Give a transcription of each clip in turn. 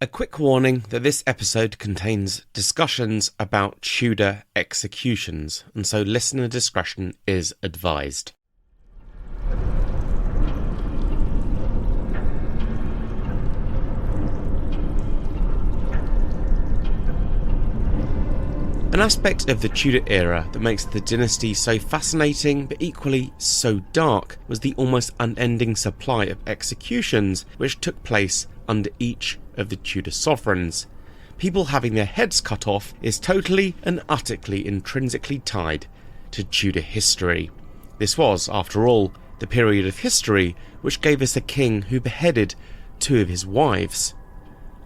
A quick warning that this episode contains discussions about Tudor executions, and so listener discretion is advised. An aspect of the Tudor era that makes the dynasty so fascinating but equally so dark was the almost unending supply of executions which took place under each of the Tudor sovereigns. People having their heads cut off is totally and utterly intrinsically tied to Tudor history. This was, after all, the period of history which gave us a king who beheaded two of his wives.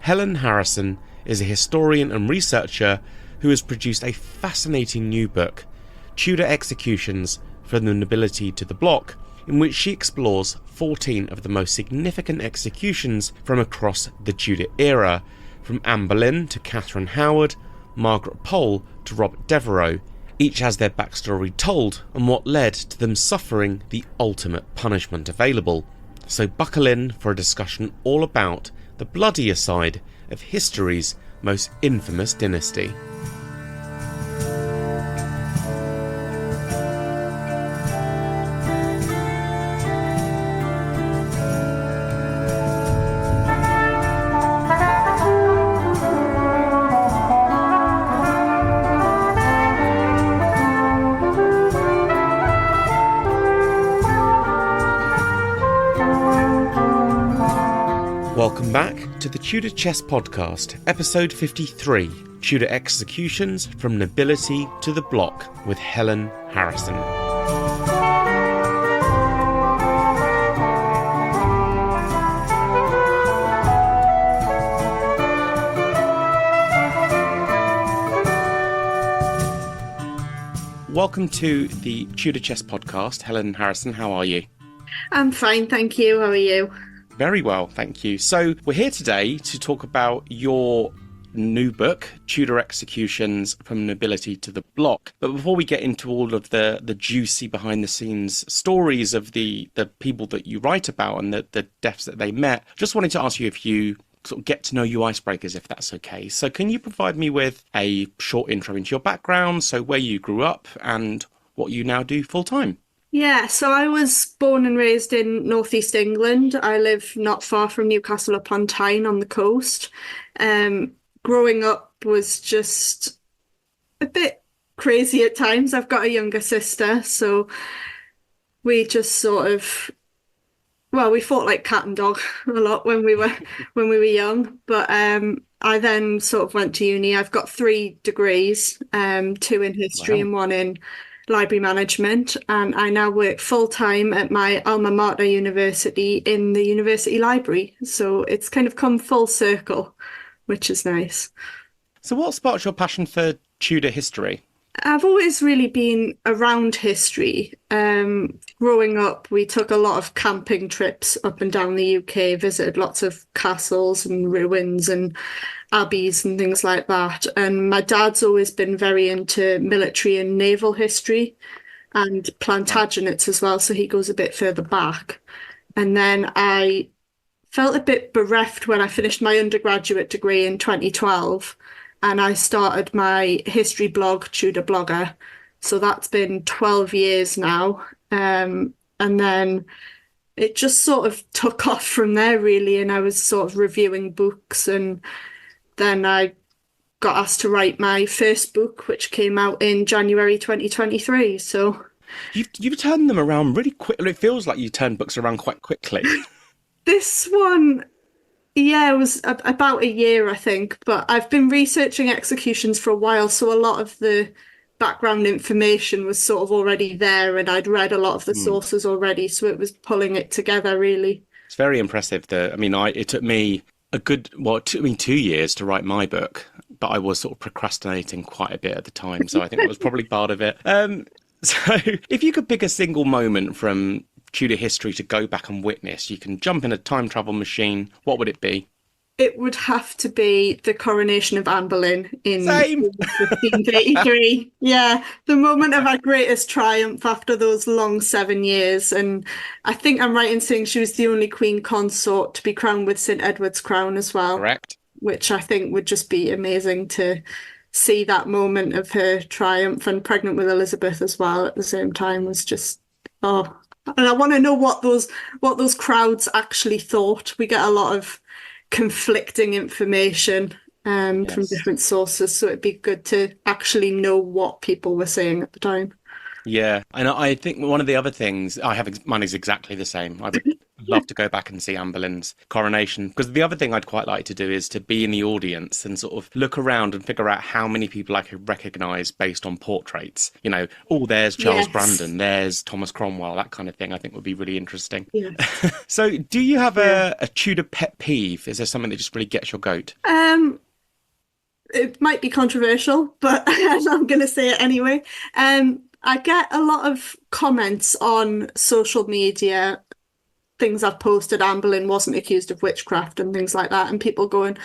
Helene Harrison is a historian and researcher who has produced a fascinating new book, Tudor Executions from the Nobility to the Block, in which she explores 14 of the most significant executions from across the Tudor era, from Anne Boleyn to Katherine Howard, Margaret Pole to Robert Devereux. Each has their backstory told and what led to them suffering the ultimate punishment available. So buckle in for a discussion all about the bloodier side of history's most infamous dynasty. Welcome back to the Tudor Chess Podcast, episode 53, Tudor Executions from Nobility to the Block with Helene Harrison. Welcome to the Tudor Chess Podcast. Helene Harrison, how are you? I'm fine, thank you. How are you? Very well, thank you. So we're here today to talk about your new book, Tudor Executions from Nobility to the Block. But before we get into all of the juicy behind-the-scenes stories of the people that you write about and the deaths that they met, just wanted to ask you a few sort of get-to-know-you icebreakers, if that's okay. So can you provide me with a short intro into your background, so where you grew up and what you now do full-time? Yeah, so I was born and raised in northeast England. I live not far from Newcastle upon Tyne on the coast. Growing up was just a bit crazy at times. I've got a younger sister, so we just sort of, well, we fought like cat and dog a lot when we were young. But I then sort of went to uni. I've got 3 degrees, 2 in history Wow. and 1 in library management, and I now work full-time at my alma mater university in the university library. So it's kind of come full circle, which is nice. So what sparked your passion for Tudor history? I've always really been around history. Growing up, we took a lot of camping trips up and down the UK, visited lots of castles and ruins and abbeys and things like that. And my dad's always been very into military and naval history and Plantagenets as well, so he goes a bit further back. And then I felt a bit bereft when I finished my undergraduate degree in 2012. And I started my history blog, Tudor Blogger. So that's been 12 years now. And then it just sort of took off from there, really. And I was sort of reviewing books. And then I got asked to write my first book, which came out in January 2023. So You've turned them around really quick. It feels like you turn books around quite quickly. This one, yeah, it was about a year, I think, but I've been researching executions for a while, so a lot of the background information was sort of already there, and I'd read a lot of the sources already, so it was pulling it together, really. It's very impressive. It took me it took me 2 years to write my book, but I was sort of procrastinating quite a bit at the time, so I think that was probably part of it. So if you could pick a single moment from Tudor history to go back and witness, you can jump in a time travel machine, what would it be? It would have to be the coronation of Anne Boleyn in Same. 1533. Yeah, the moment of our greatest triumph after those long 7 years. And I think I'm right in saying she was the only queen consort to be crowned with St Edward's crown as well. Correct. which I think would just be amazing to see that moment of her triumph, and pregnant with Elizabeth as well at the same time was just, oh, and I want to know what those crowds actually thought. We get a lot of conflicting information from Yes. different sources, so it'd be good to actually know what people were saying at the time. Yeah, and I think one of the other things I have, mine is exactly the same. I would love to go back and see Anne Boleyn's coronation, because the other thing I'd quite like to do is to be in the audience and sort of look around and figure out how many people I could recognise based on portraits. You know, oh, there's Charles Yes. Brandon, there's Thomas Cromwell, that kind of thing. I think would be really interesting. Yes. So, do you have Yeah. a Tudor pet peeve? Is there something that just really gets your goat? Um, it might be controversial, but I'm going to say it anyway. I get a lot of comments on social media, things I've posted. Anne Boleyn wasn't accused of witchcraft and things like that, and people going,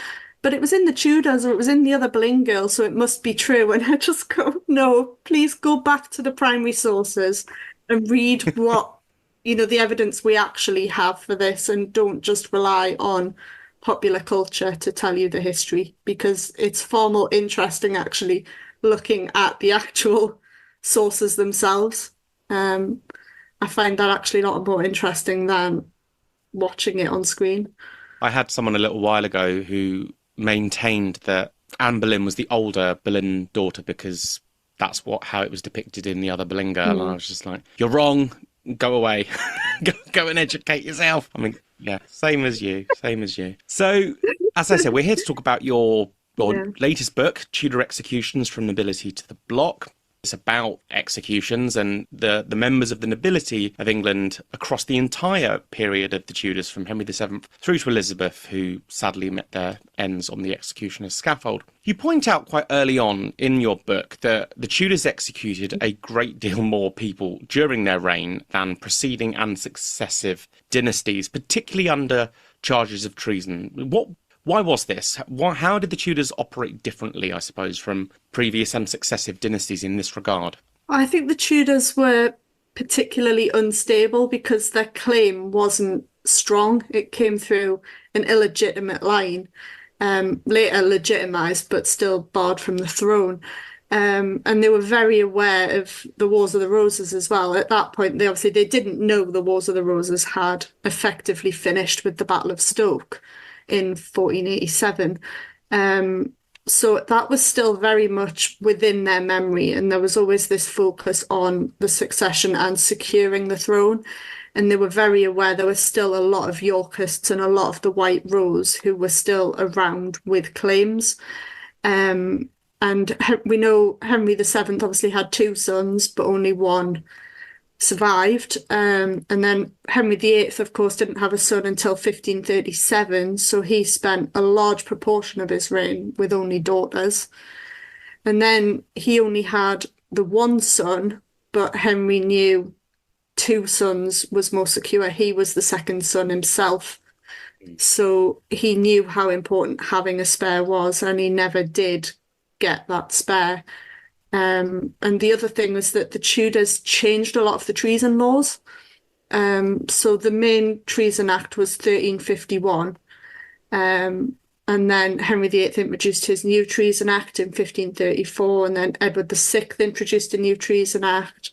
but it was in the Tudors or it was in the other Boleyn girl, so it must be true. And I just go, no, please go back to the primary sources and read what, the evidence we actually have for this, and don't just rely on popular culture to tell you the history, because it's far more interesting actually looking at the actual sources themselves. Um, I find that actually a lot more interesting than watching it on screen. I had someone a little while ago who maintained that Anne Boleyn was the older Boleyn daughter because that's how it was depicted in the other Boleyn girl. And I Mm. was just like, you're wrong. Go away. Go and educate yourself. I mean, yeah, same as you. Same as you. So, as I said, we're here to talk about your Yeah. latest book, Tudor Executions from Nobility to the Block. It's about executions and the members of the nobility of England across the entire period of the Tudors, from Henry VII through to Elizabeth, who sadly met their ends on the executioner's scaffold. You point out quite early on in your book that the Tudors executed a great deal more people during their reign than preceding and successive dynasties, particularly under charges of treason. Why was this? How did the Tudors operate differently, I suppose, from previous and successive dynasties in this regard? I think the Tudors were particularly unstable because their claim wasn't strong. It came through an illegitimate line, later legitimised, but still barred from the throne. And they were very aware of the Wars of the Roses as well. At that point, they didn't know the Wars of the Roses had effectively finished with the Battle of Stoke in 1487. So that was still very much within their memory, and there was always this focus on the succession and securing the throne. And they were very aware there was still a lot of Yorkists and a lot of the White Rose who were still around with claims. And we know Henry VII obviously had two sons, but only one survived. And then Henry VIII, of course, didn't have a son until 1537, so he spent a large proportion of his reign with only daughters. And then he only had the one son, but Henry knew two sons was more secure. He was the second son himself. So he knew how important having a spare was, and he never did get that spare. And the other thing was that the Tudors changed a lot of the treason laws. So the main Treason Act was 1351. And then Henry VIII introduced his new Treason Act in 1534, and then Edward VI introduced a new Treason Act,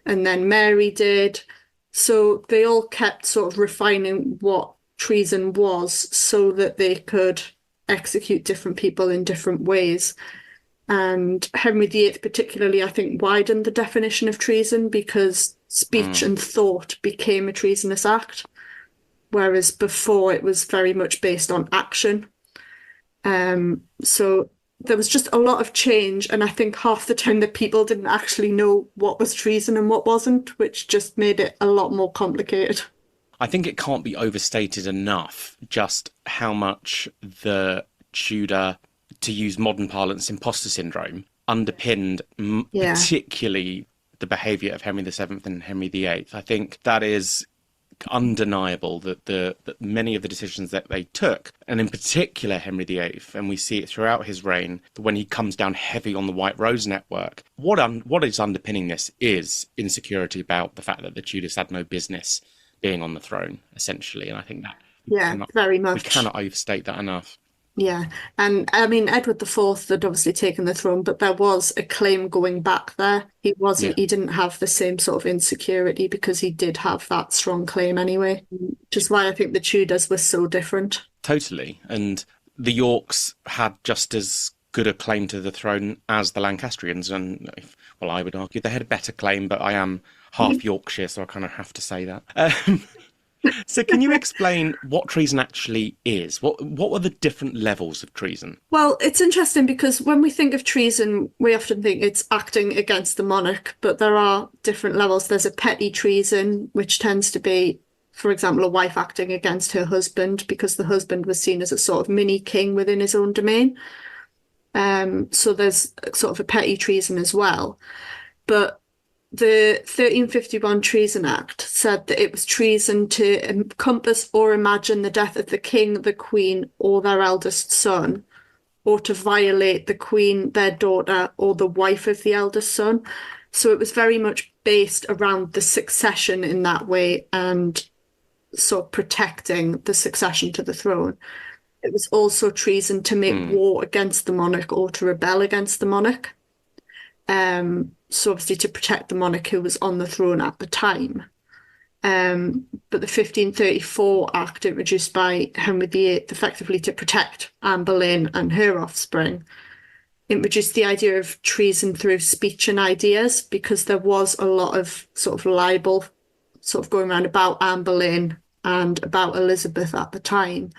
and then Mary did. So they all kept sort of refining what treason was so that they could execute different people in different ways. And Henry VIII particularly, I think, widened the definition of treason because speech Mm. and thought became a treasonous act, whereas before it was very much based on action. So there was just a lot of change, and I think half the time the people didn't actually know what was treason and what wasn't, which just made it a lot more complicated. I think it can't be overstated enough just how much the Tudor, to use modern parlance, imposter syndrome underpinned Yeah. particularly the behaviour of Henry VII and Henry VIII. I think that is undeniable that many of the decisions that they took, and in particular Henry VIII, and we see it throughout his reign, when he comes down heavy on the White Rose network, what is underpinning this is insecurity about the fact that the Tudors had no business being on the throne, essentially. And I think that Yeah, very we much. cannot overstate that enough. Yeah. And I mean, Edward the Fourth had obviously taken the throne, but there was a claim going back there. Yeah, He didn't have the same sort of insecurity because he did have that strong claim anyway, which is why I think the Tudors were so different. totally. And the Yorks had just as good a claim to the throne as the Lancastrians. And, well, I would argue they had a better claim, but I am half Yorkshire, so I kind of have to say that. So can you explain what treason actually is? What were the different levels of treason? Well, it's interesting because when we think of treason, we often think it's acting against the monarch, but there are different levels. There's a petty treason, which tends to be, for example, a wife acting against her husband because the husband was seen as a sort of mini king within his own domain. So there's sort of a petty treason as well. But the 1351 Treason Act said that it was treason to encompass or imagine the death of the king, the queen, or their eldest son, or to violate the queen, their daughter, or the wife of the eldest son. So it was very much based around the succession in that way and sort of protecting the succession to the throne. It was also treason to make war against the monarch or to rebel against the monarch. So obviously to protect the monarch who was on the throne at the time. But the 1534 Act introduced by Henry VIII, effectively to protect Anne Boleyn and her offspring, introduced the idea of treason through speech and ideas because there was a lot of sort of libel sort of going around about Anne Boleyn and about Elizabeth at the time.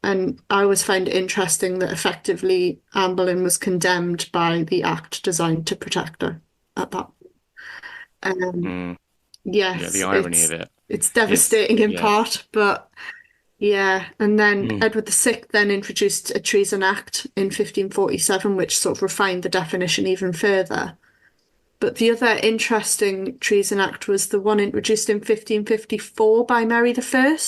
And I always find it interesting that effectively Anne Boleyn was condemned by the act designed to protect her at that. Um, Yeah, yes, the irony of it it's is, devastating in yeah. part, but yeah. And then Mm. Edward VI then introduced a Treason Act in 1547, which sort of refined the definition even further. But the other interesting Treason Act was the one introduced in 1554 by Mary I,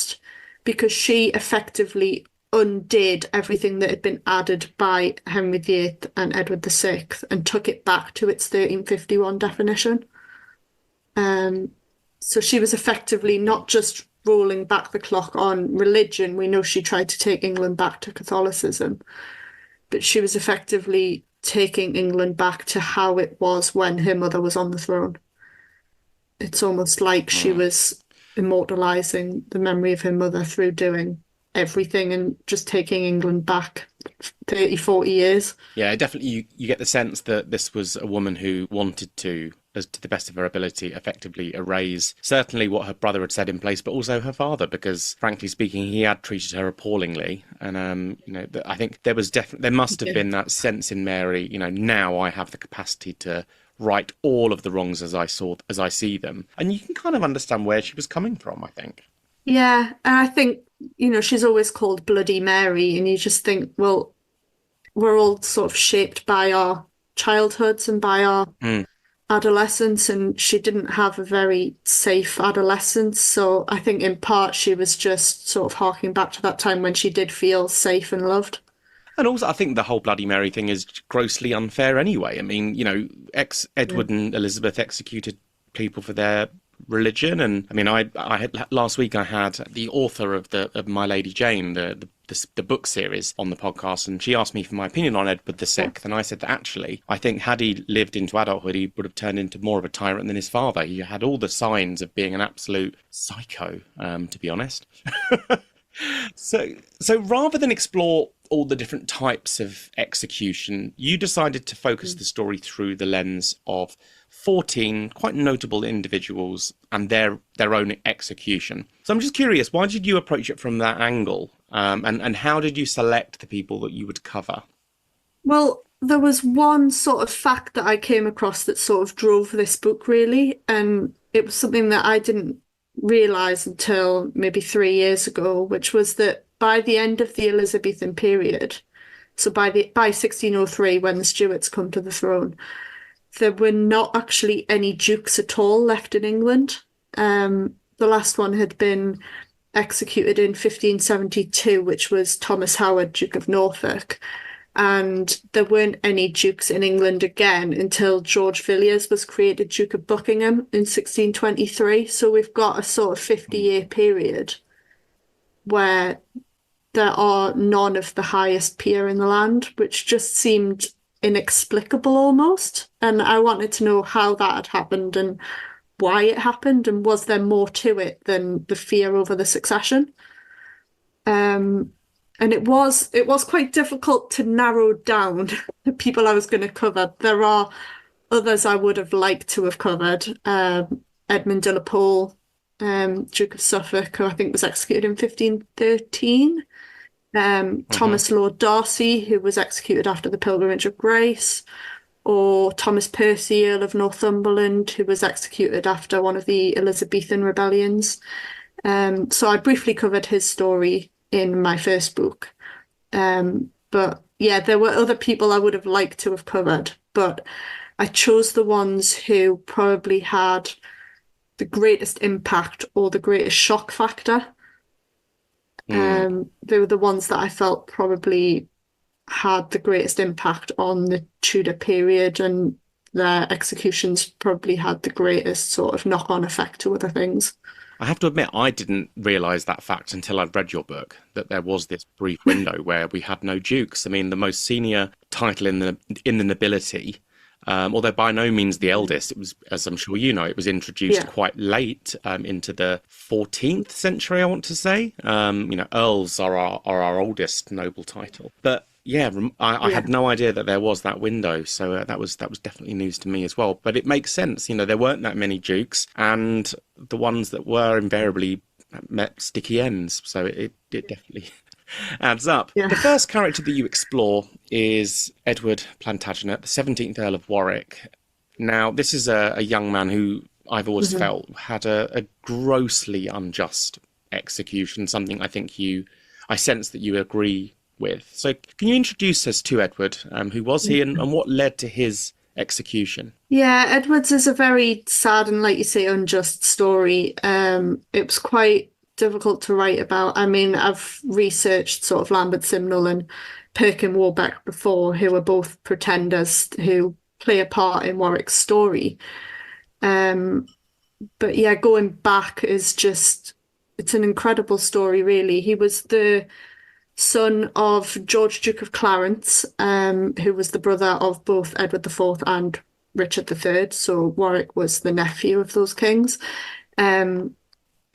because she effectively undid everything that had been added by Henry VIII and Edward VI and took it back to its 1351 definition. Um, so she was effectively not just rolling back the clock on religion. We know she tried to take England back to Catholicism, but she was effectively taking England back to how it was when her mother was on the throne. It's almost like she Mm. was immortalizing the memory of her mother through doing everything and just taking England back 30, 40 years. Yeah, definitely. You get the sense that this was a woman who wanted to, as to the best of her ability, effectively erase certainly what her brother had set in place, but also her father, because frankly speaking, he had treated her appallingly. And I think there was definitely there must have Yeah. been that sense in Mary. Now I have the capacity to right all of the wrongs as I see them, and you can kind of understand where she was coming from, I think. Yeah, and I think, she's always called Bloody Mary, and you just think, well, we're all sort of shaped by our childhoods and by our Mm. adolescence, and she didn't have a very safe adolescence. So I think in part she was just sort of harking back to that time when she did feel safe and loved. And also, I think the whole Bloody Mary thing is grossly unfair anyway. I mean, ex Yeah. Edward and Elizabeth executed people for their religion, and I mean, I had last week I had the author of My Lady Jane, the book series on the podcast, and she asked me for my opinion on Edward the Yeah. Sixth, and I said that actually, I think had he lived into adulthood, he would have turned into more of a tyrant than his father. He had all the signs of being an absolute psycho, to be honest. So rather than explore all the different types of execution, you decided to focus the story through the lens of 14 quite notable individuals and their own execution. So I'm just curious, why did you approach it from that angle? And how did you select the people that you would cover? Well, there was one sort of fact that I came across that sort of drove this book really, and it was something that I didn't realize until maybe 3 years ago, which was that by the end of the Elizabethan period, so by 1603, when the Stuarts come to the throne, there were not actually any dukes at all left in England. The last one had been executed in 1572, which was Thomas Howard, Duke of Norfolk. And there weren't any dukes in England again until George Villiers was created Duke of Buckingham in 1623. So we've got a sort of 50-year period where there are none of the highest peer in the land, which just seemed inexplicable almost. And I wanted to know how that had happened and why it happened, and was there more to it than the fear over the succession? And it was quite difficult to narrow down the people I was going to cover. There are others I would have liked to have covered. Edmund de la Pole, Duke of Suffolk, who I think was executed in 1513. Thomas Lord Darcy, who was executed after the Pilgrimage of Grace, or Thomas Percy, Earl of Northumberland, who was executed after one of the Elizabethan rebellions. So I briefly covered his story in my first book. But yeah, there were other people I would have liked to have covered, but I chose the ones who probably had the greatest impact or the greatest shock factor. They were the ones that I felt probably had the greatest impact on the Tudor period, and their executions probably had the greatest sort of knock-on effect to other things. I have to admit, I didn't realise that fact until I'd read your book, that there was this brief window where we had no dukes. I mean, the most senior title in the nobility, although by no means the eldest, it was, as I'm sure you know, it was introduced quite late into the 14th century, I want to say. Earls are our oldest noble title. But yeah, I had no idea that there was that window, so that was definitely news to me as well. But it makes sense, there weren't that many dukes, and the ones that were invariably met sticky ends, so it definitely adds up. Yeah. The first character that you explore is Edward Plantagenet, the 17th Earl of Warwick. Now, this is a young man who I've always felt had a grossly unjust execution, something I think I sense that you agree with. So can you introduce us to Edward? Who was he, and what led to his execution? Yeah, Edward's is a very sad and, like you say, unjust story. It was quite difficult to write about. I mean, I've researched sort of Lambert Simnel and Perkin Warbeck before, who are both pretenders who play a part in Warwick's story. But yeah, going back is just, it's an incredible story, really. He was the son of George, Duke of Clarence, who was the brother of both Edward IV and Richard III. So Warwick was the nephew of those kings.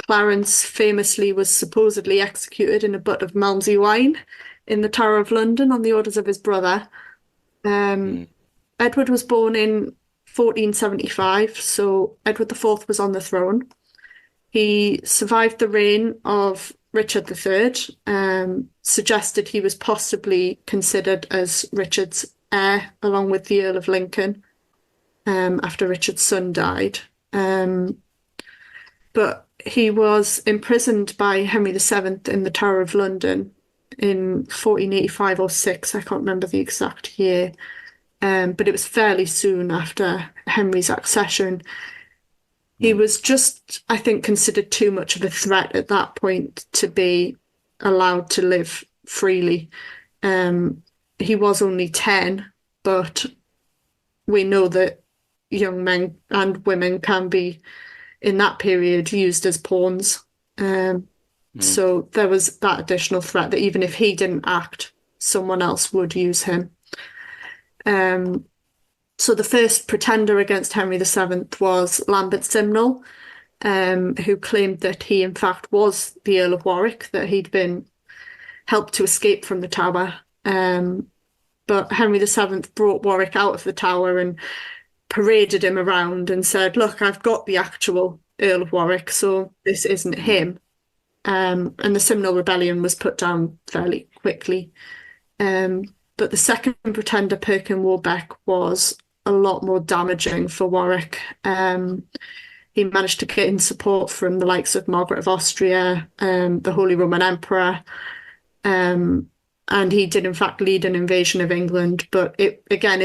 Clarence famously was supposedly executed in a butt of Malmsey wine in the Tower of London on the orders of his brother. Edward was born in 1475, so Edward IV was on the throne. He survived the reign of Richard III, suggested he was possibly considered as Richard's heir, along with the Earl of Lincoln, after Richard's son died. But he was imprisoned by Henry VII in the Tower of London in 1485 or 6, I can't remember the exact year, but it was fairly soon after Henry's accession. He was just, I think, considered too much of a threat at that point to be allowed to live freely. He was only 10, but we know that young men and women can be, in that period, used as pawns. So there was that additional threat that even if he didn't act, someone else would use him. So the first pretender against Henry VII was Lambert Simnel, who claimed that he, in fact, was the Earl of Warwick, that he'd been helped to escape from the tower. But Henry VII brought Warwick out of the tower and paraded him around and said, look, I've got the actual Earl of Warwick, so this isn't him. And the Simnel rebellion was put down fairly quickly. But the second pretender, Perkin Warbeck, was a lot more damaging for Warwick. He managed to get in support from the likes of Margaret of Austria, the Holy Roman Emperor, and he did in fact lead an invasion of England, but it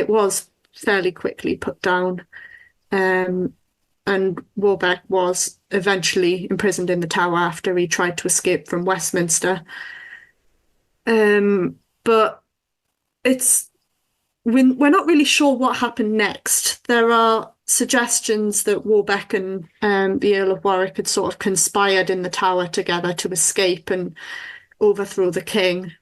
was fairly quickly put down. And Warbeck was eventually imprisoned in the Tower after he tried to escape from Westminster. But we're not really sure what happened next. There are suggestions that Warbeck and the Earl of Warwick had sort of conspired in the Tower together to escape, and overthrow the king.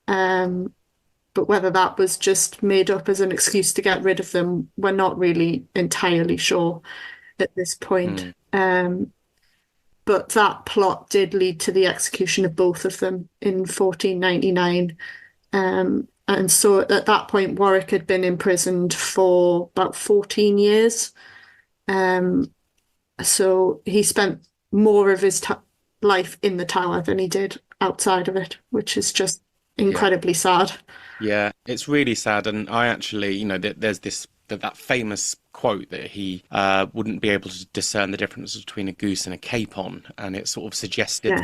But whether that was just made up as an excuse to get rid of them, we're not really entirely sure at this point. But that plot did lead to the execution of both of them in 1499. And so at that point, Warwick had been imprisoned for about 14 years. So he spent more of his life in the Tower than he did outside of it, which is just incredibly sad. Yeah, it's really sad. And I actually, there's that famous quote that he wouldn't be able to discern the difference between a goose and a capon, and it sort of suggested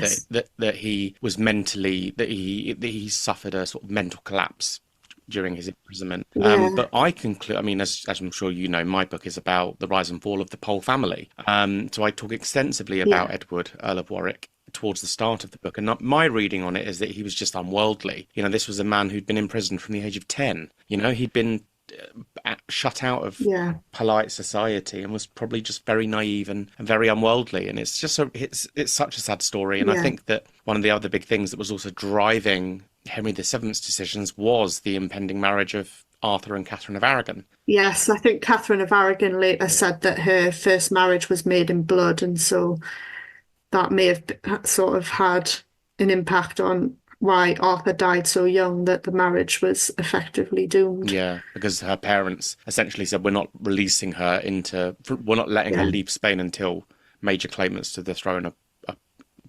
that he was mentally that he suffered a sort of mental collapse during his imprisonment. But I conclude, I mean, as I'm sure you know, my book is about the rise and fall of the Pole family. So I talk extensively about Edward, Earl of Warwick, towards the start of the book. And my reading on it is that he was just unworldly. This was a man who'd been imprisoned from the age of 10. He'd been shut out of polite society and was probably just very naive and very unworldly. And it's just it's such a sad story. And I think that one of the other big things that was also driving Henry VII's decisions was the impending marriage of Arthur and Catherine of Aragon. Yes, I think Catherine of Aragon later said that her first marriage was made in blood, and so that may have sort of had an impact on why Arthur died so young, that the marriage was effectively doomed. Yeah, because her parents essentially said, we're not releasing her we're not letting her leave Spain until major claimants to the throne are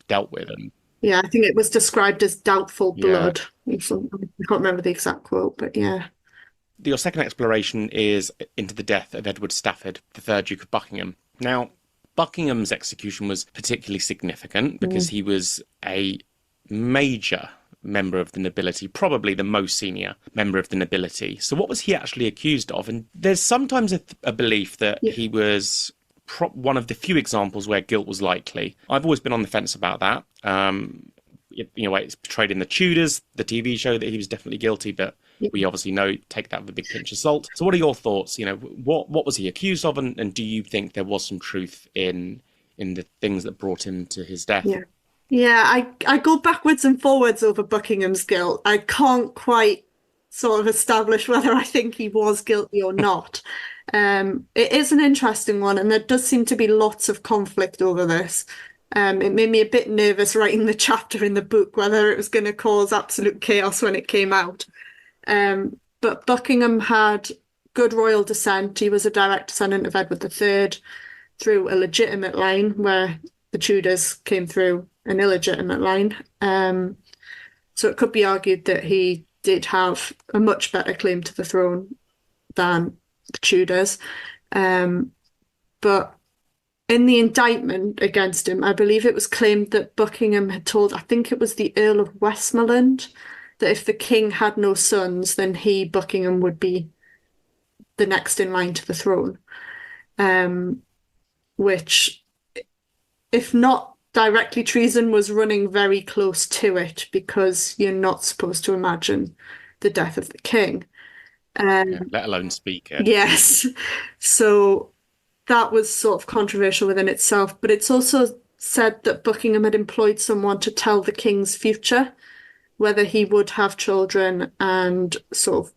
dealt with. And I think it was described as doubtful blood. I can't remember the exact quote, but yeah. Your second exploration is into the death of Edward Stafford, the third Duke of Buckingham. Now, Buckingham's execution was particularly significant because he was a major member of the nobility, probably the most senior member of the nobility. So what was he actually accused of? And there's sometimes a belief that he was one of the few examples where guilt was likely. I've always been on the fence about that. It's portrayed in the Tudors, the TV show, that he was definitely guilty, but we obviously take that with a big pinch of salt. So what are your thoughts? What was he accused of, and do you think there was some truth in the things that brought him to his death? Yeah, I go backwards and forwards over Buckingham's guilt. I can't quite sort of establish whether I think he was guilty or not. It is an interesting one, and there does seem to be lots of conflict over this. It made me a bit nervous writing the chapter in the book, whether it was going to cause absolute chaos when it came out. But Buckingham had good royal descent. He was a direct descendant of Edward III through a legitimate line, where the Tudors came through an illegitimate line. So it could be argued that he did have a much better claim to the throne than the Tudors. But in the indictment against him, I believe it was claimed that Buckingham had told, I think it was the Earl of Westmoreland, that if the king had no sons, then he, Buckingham, would be the next in line to the throne. Which, if not directly treason, was running very close to it, because you're not supposed to imagine the death of the king. Let alone speak it. Yes. So that was sort of controversial within itself, but it's also said that Buckingham had employed someone to tell the king's future, whether he would have children and sort of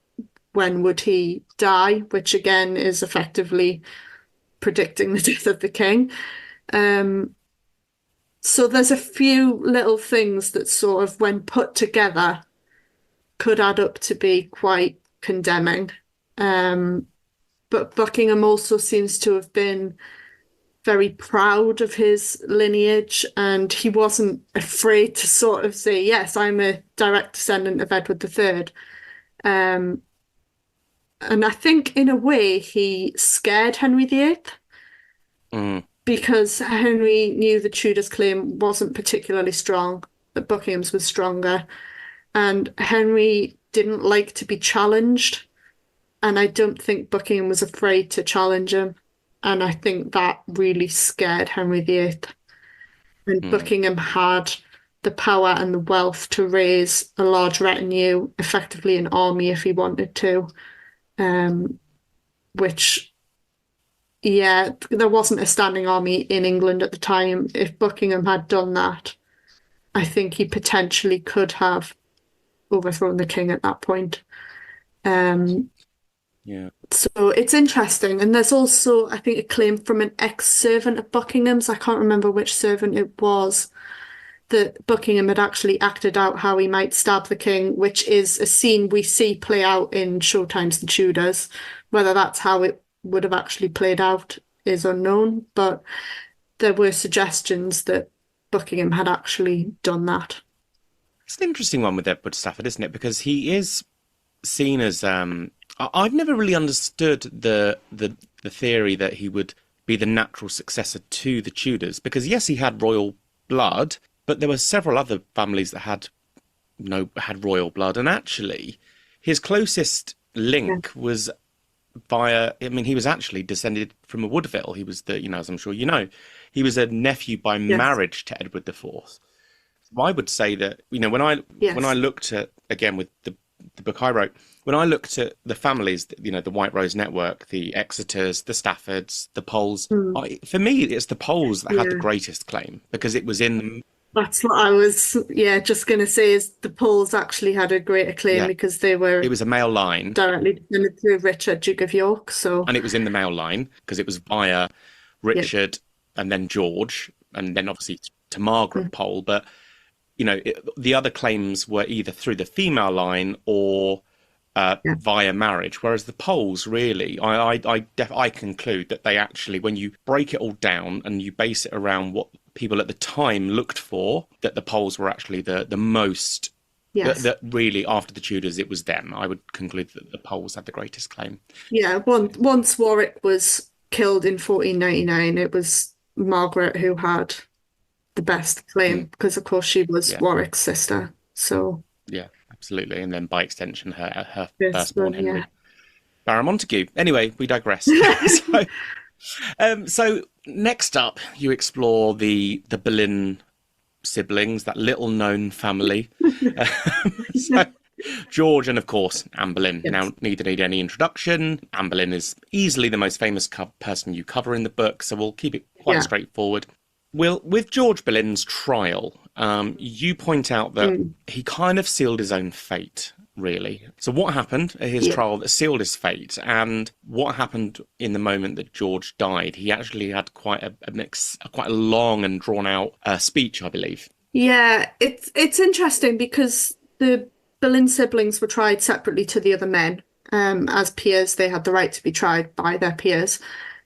when would he die, which again is effectively predicting the death of the king. So there's a few little things that sort of, when put together, could add up to be quite condemning. But Buckingham also seems to have been very proud of his lineage, and he wasn't afraid to sort of say, yes, I'm a direct descendant of Edward III. And I think in a way he scared Henry VIII. Because Henry knew the Tudors' claim wasn't particularly strong, that Buckingham's was stronger. And Henry didn't like to be challenged. And I don't think Buckingham was afraid to challenge him. And I think that really scared Henry VIII. And Buckingham had the power and the wealth to raise a large retinue, effectively an army if he wanted to, which... Yeah, there wasn't a standing army in England at the time. If Buckingham had done that, I think he potentially could have overthrown the king at that point. Um, Yeah. so it's interesting. And there's also, I think, a claim from an ex-servant of Buckingham's. I can't remember which servant it was, that Buckingham had actually acted out how he might stab the king, which is a scene we see play out in Showtime's The Tudors. Whether that's how it would have actually played out is unknown, but there were suggestions that Buckingham had actually done that. It's an interesting one with Edward Stafford, isn't it? Because he is seen as I've never really understood the theory that he would be the natural successor to the Tudors, because yes, he had royal blood, but there were several other families that had had royal blood, and actually his closest link was via, I mean, he was actually descended from a Woodville. He was as I'm sure you know, he was a nephew by Yes. marriage to Edward IV. I would say that, when I Yes. looked at, again, with the book I wrote, when I looked at the families, the White Rose Network, the Exeters, the Staffords, the Poles, Mm. for me, it's the Poles that had the Yeah. greatest claim, because it was in, That's what I was, just going to say, is the Poles actually had a greater claim yeah, because they it were was a male line, directly descended through Richard, Duke of York. So, and it was in the male line, because it was via yeah. Richard and then George, and then obviously to Margaret Mm. Pole. But, the other claims were either through the female line or Yeah. via marriage, whereas the Poles really, I conclude that they actually, when you break it all down and you base it around what people at the time looked for, that the Poles were actually the most, Yes. that really, after the Tudors, it was them. I would conclude that the Poles had the greatest claim. Yeah. Once Warwick was killed in 1499, it was Margaret who had the best claim Mm, because, of course, she was yeah, Warwick's sister. So, yeah, absolutely. And then by extension, her this firstborn one, yeah. Henry Baron Montague. Anyway, we digress. So next up, you explore the Boleyn siblings, that little known family. So George and, of course, Anne Boleyn. Yes. Now, neither need any introduction. Anne Boleyn is easily the most famous person you cover in the book, so we'll keep it quite Yeah. straightforward. With George Boleyn's trial, you point out that Mm. he kind of sealed his own fate, really. So what happened at his Yeah. trial that sealed his fate, and what happened in the moment that George died? He actually had quite a long and drawn out speech, I believe. Yeah, it's interesting because the Boleyn siblings were tried separately to the other men. As peers, they had the right to be tried by their peers.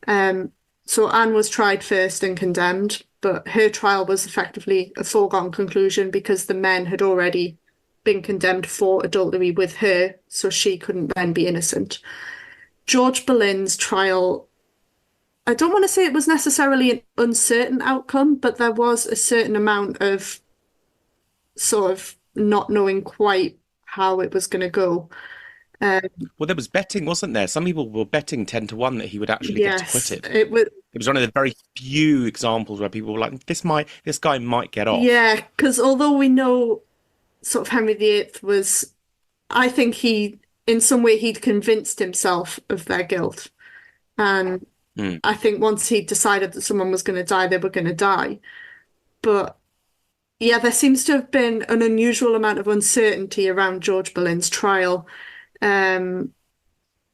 Um, so Anne was tried first and condemned, but her trial was effectively a foregone conclusion because the men had already been condemned for adultery with her, so she couldn't then be innocent. George Boleyn's trial, I don't want to say it was necessarily an uncertain outcome, but there was a certain amount of sort of not knowing quite how it was going to go. Um, Well, there was betting, wasn't there? Some people were betting 10 to 1 that he would actually get yes, acquitted. it was. It was one of the very few examples where people were like, this guy might get off. Yeah, because although we know sort of Henry VIII was, I think in some way, he'd convinced himself of their guilt. And Mm. I think once he decided that someone was going to die, they were going to die. But yeah, there seems to have been an unusual amount of uncertainty around George Boleyn's trial. Um,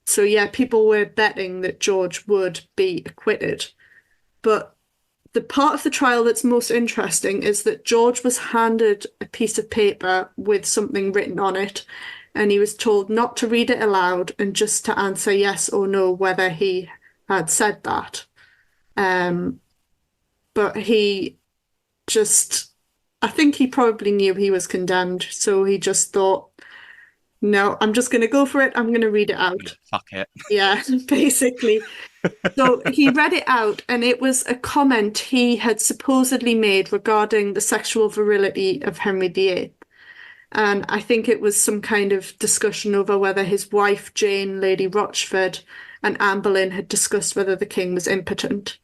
so yeah, people were betting that George would be acquitted. But the part of the trial that's most interesting is that George was handed a piece of paper with something written on it, and he was told not to read it aloud and just to answer yes or no whether he had said that. Um, but he just, I think he probably knew he was condemned, so he just thought, no, I'm just going to go for it. I'm going to read it Yeah, out. fuck it. Yeah, basically. So he read it out, and it was a comment he had supposedly made regarding the sexual virility of Henry VIII. And I think it was some kind of discussion over whether his wife, Jane, Lady Rochford, and Anne Boleyn had discussed whether the king was impotent.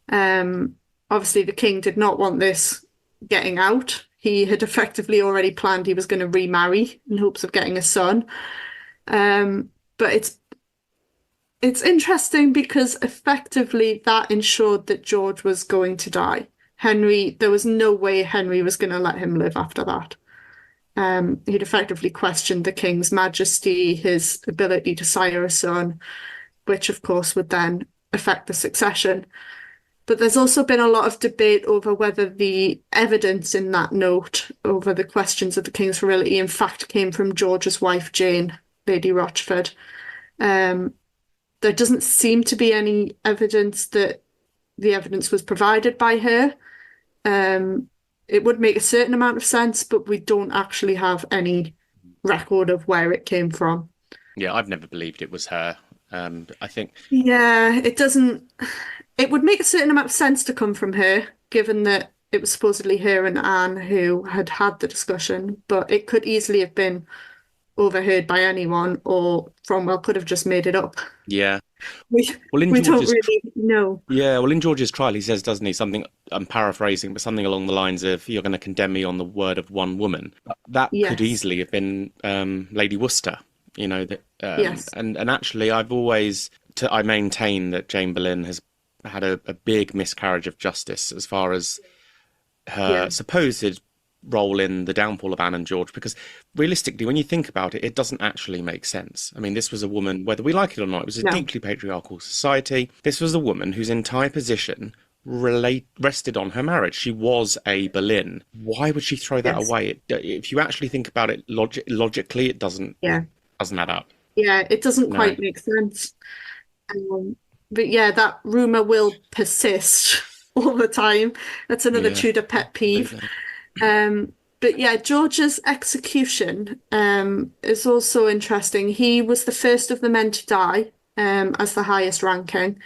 Um, Obviously, the king did not want this getting out. He had effectively already planned he was going to remarry in hopes of getting a son. But it's interesting because effectively that ensured that George was going to die. There was no way Henry was going to let him live after that. He'd effectively questioned the king's majesty, his ability to sire a son, which of course would then affect the succession. But there's also been a lot of debate over whether the evidence in that note over the questions of the king's virility in fact came from George's wife, Jane, Lady Rochford. There doesn't seem to be any evidence that the evidence was provided by her. It would make a certain amount of sense, but we don't actually have any record of where it came from. Yeah, I've never believed it was her. I think. Yeah, it doesn't. It would make a certain amount of sense to come from her, given that it was supposedly her and Anne who had had the discussion, but it could easily have been overheard by anyone, or Cromwell could have just made it up. Yeah. We don't really know. Yeah, well, in George's trial, he says, doesn't he, something, I'm paraphrasing, but something along the lines of, you're going to condemn me on the word of one woman. That Yes. could easily have been Lady Worcester, you know. Yes. And actually, I maintain that Jane Boleyn has had a big miscarriage of justice as far as her supposed role in the downfall of Anne and George, because realistically, when you think about it, it doesn't actually make sense. I mean, this was a woman, whether we like it or not, it was a deeply patriarchal society. This was a woman whose entire position rested on her marriage. She was a Boleyn. Why would she throw that away? If you actually think about it logically, it doesn't add up. Yeah, it doesn't quite make sense. But yeah, that rumour will persist all the time. That's another Tudor pet peeve. But yeah, George's execution is also interesting. He was the first of the men to die as the highest ranking.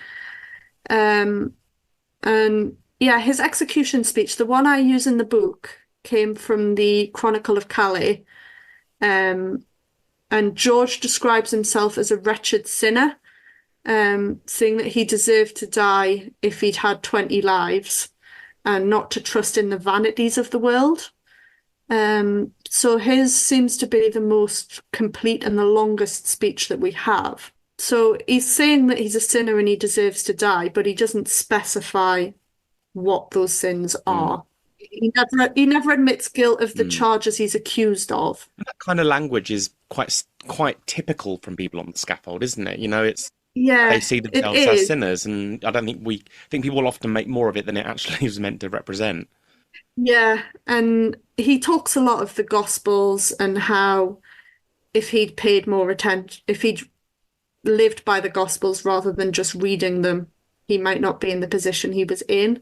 And yeah, his execution speech, the one I use in the book, came from the Chronicle of Calais. And George describes himself as a wretched sinner, saying that he deserved to die if he'd had 20 lives and not to trust in the vanities of the world. So his seems to be the most complete and the longest speech that we have. So he's saying that he's a sinner and he deserves to die, but he doesn't specify what those sins are. He never admits guilt of the charges he's accused of. That kind of language is quite typical from people on the scaffold, isn't it? You know, they see themselves as sinners, and I don't think people often make more of it than it actually is meant to represent. Yeah, and he talks a lot of the Gospels and how if he'd paid more attention, if he'd lived by the Gospels rather than just reading them, he might not be in the position he was in.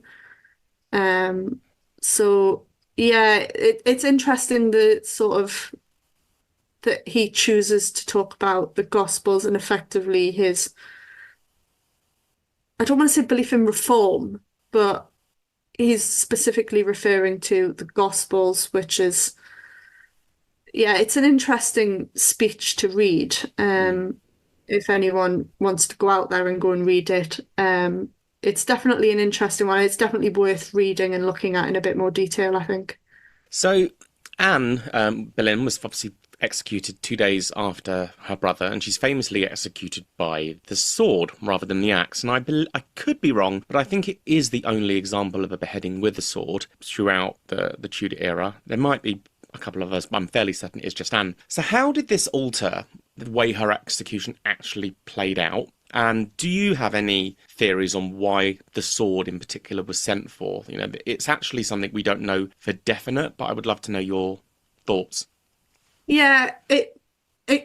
So yeah, it's interesting that he chooses to talk about the Gospels and effectively his, I don't want to say belief in reform, but he's specifically referring to the Gospels, which is, it's an interesting speech to read. If anyone wants to go out there and go and read it, it's definitely an interesting one. It's definitely worth reading and looking at in a bit more detail, I think. So Anne Boleyn was obviously executed 2 days after her brother, and she's famously executed by the sword rather than the axe. And I could be wrong, but I think it is the only example of a beheading with a sword throughout the Tudor era. There might be a couple of others, but I'm fairly certain it's just Anne. So how did this alter the way her execution actually played out? And do you have any theories on why the sword in particular was sent for? You know, it's actually something we don't know for definite, but I would love to know your thoughts. Yeah, it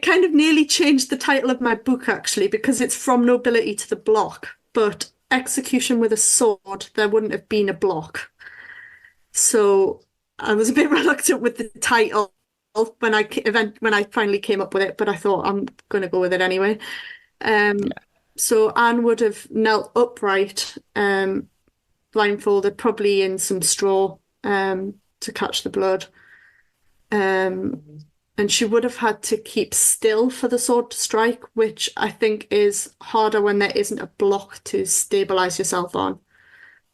kind of nearly changed the title of my book, actually, because it's From Nobility to the Block. But execution with a sword, there wouldn't have been a block. So I was a bit reluctant with the title when I finally came up with it, but I thought I'm going to go with it anyway. So Anne would have knelt upright, blindfolded, probably in some straw to catch the blood. And she would have had to keep still for the sword to strike, which I think is harder when there isn't a block to stabilize yourself on.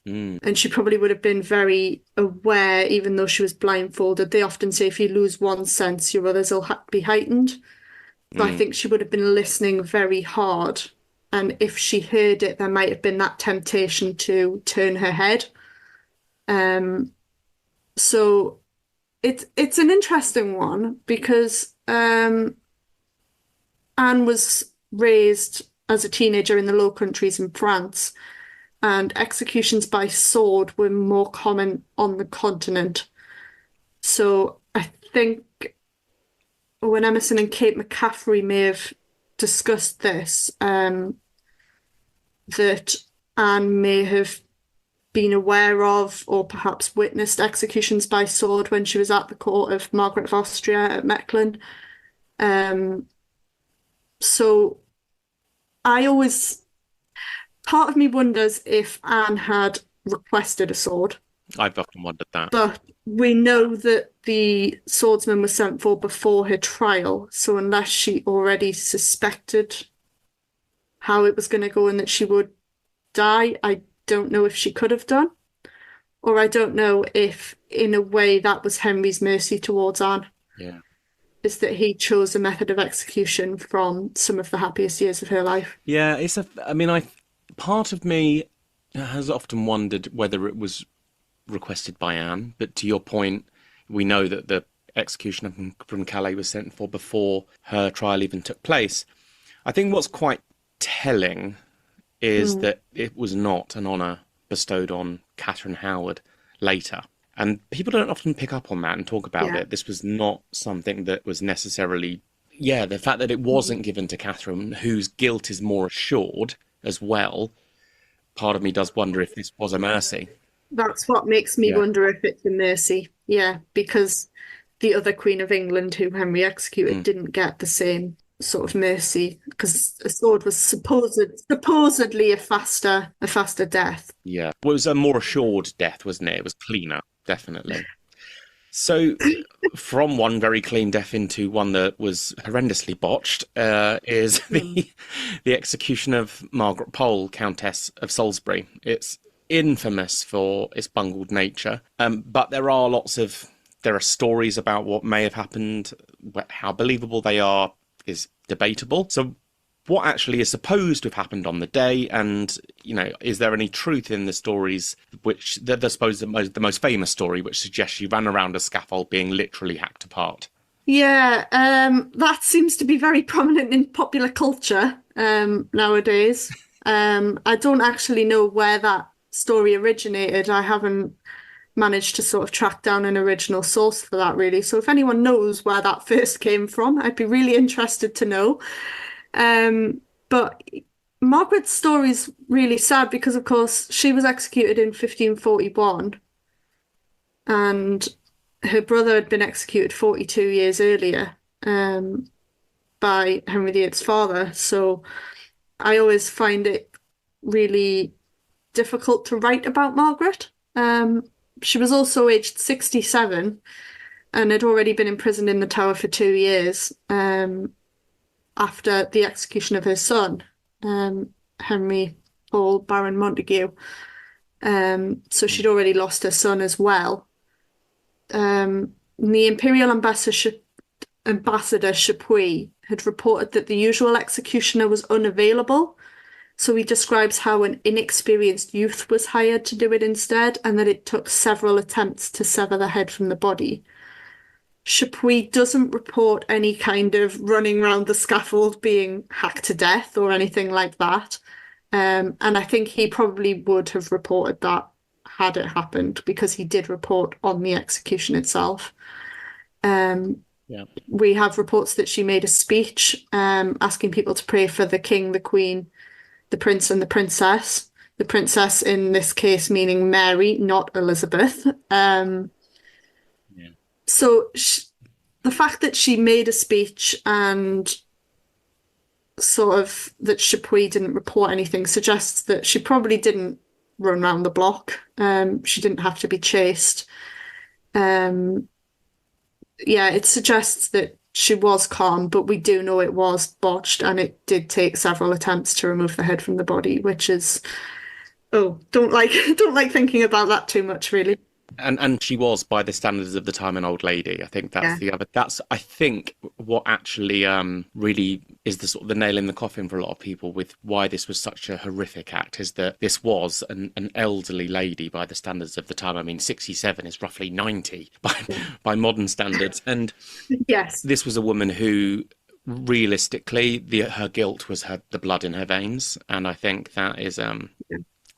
And she probably would have been very aware, even though she was blindfolded. They often say if you lose one sense, your others will be heightened. So I think she would have been listening very hard. And if she heard it, there might have been that temptation to turn her head. Um, so it's an interesting one because Anne was raised as a teenager in the Low Countries in France, and executions by sword were more common on the continent. So I think when Emerson and Kate McCaffrey may have discussed this, that Anne may have been aware of or perhaps witnessed executions by sword when she was at the court of Margaret of Austria at Mechlin. Um, so I always, part of me wonders if Anne had requested a sword, I've often wondered that. but we know that the swordsman was sent for before her trial. So unless she already suspected how it was going to go and that she would die, I don't know if she could have done. Or I don't know if, in a way, that was Henry's mercy towards Anne. Yeah. Is that he chose a method of execution from some of the happiest years of her life. Yeah, part of me has often wondered whether it was requested by Anne, but to your point, we know that the execution from Calais was sent for before her trial even took place. I think what's quite telling is that it was not an honour bestowed on Katherine Howard later. And people don't often pick up on that and talk about it. This was not something that was necessarily... Yeah, the fact that it wasn't given to Catherine, whose guilt is more assured as well, part of me does wonder if this was a mercy. That's what makes me wonder if it's a mercy. Yeah, because the other Queen of England who Henry executed didn't get the same sort of mercy because a sword was supposedly a faster death. Yeah. Well, it was a more assured death, wasn't it? It was cleaner, definitely. So from one very clean death into one that was horrendously botched is the execution of Margaret Pole, Countess of Salisbury. It's infamous for its bungled nature, but there are stories about what may have happened. How believable they are is debatable. So what actually is supposed to have happened on the day, and is there any truth in the stories, which I suppose the most famous story, which suggests she ran around a scaffold being literally hacked apart? Yeah, that seems to be very prominent in popular culture nowadays. I don't actually know where that story originated. I haven't managed to sort of track down an original source for that, really. So if anyone knows where that first came from, I'd be really interested to know. But Margaret's story is really sad because, of course, she was executed in 1541 and her brother had been executed 42 years earlier by Henry VIII's father. So I always find it really difficult to write about Margaret. She was also aged 67 and had already been imprisoned in the Tower for 2 years after the execution of her son, Henry Pole, Baron Montague. So she'd already lost her son as well. The Imperial Ambassador Chapuis had reported that the usual executioner was unavailable. So he describes how an inexperienced youth was hired to do it instead, and that it took several attempts to sever the head from the body. Chapuis doesn't report any kind of running around the scaffold being hacked to death or anything like that. And I think he probably would have reported that had it happened, because he did report on the execution itself. We have reports that she made a speech asking people to pray for the king, the queen, the prince and the princess. The princess in this case meaning Mary, not Elizabeth. So the fact that she made a speech and sort of that Chapuis didn't report anything suggests that she probably didn't run around the block. She didn't have to be chased. It suggests that she was calm, but we do know it was botched and it did take several attempts to remove the head from the body, which is, don't like thinking about that too much, really. And she was, by the standards of the time, an old lady. I think that's Yeah. the other. That's, I think, what actually really is the sort of the nail in the coffin for a lot of people with why this was such a horrific act, is that this was an elderly lady by the standards of the time. I mean, 67 is roughly 90 by modern standards, and Yes. this was a woman who, realistically, her guilt was the blood in her veins, and I think that is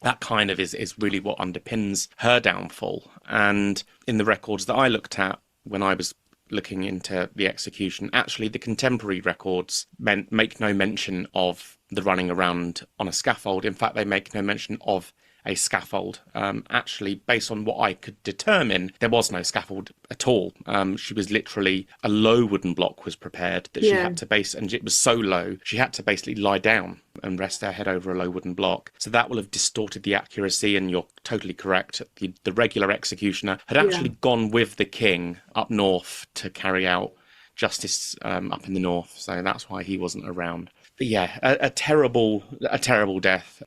that kind of is really what underpins her downfall. And in the records that I looked at when I was looking into the execution, actually the contemporary records make no mention of the running around on a scaffold. In fact, they make no mention of a scaffold. Actually, based on what I could determine, there was no scaffold at all. She was literally, a low wooden block was prepared that she had to base, and it was so low, she had to basically lie down and rest her head over a low wooden block. So that will have distorted the accuracy, and you're totally correct. The regular executioner had actually gone with the king up north to carry out justice up in the north, so that's why he wasn't around. But yeah, a terrible death.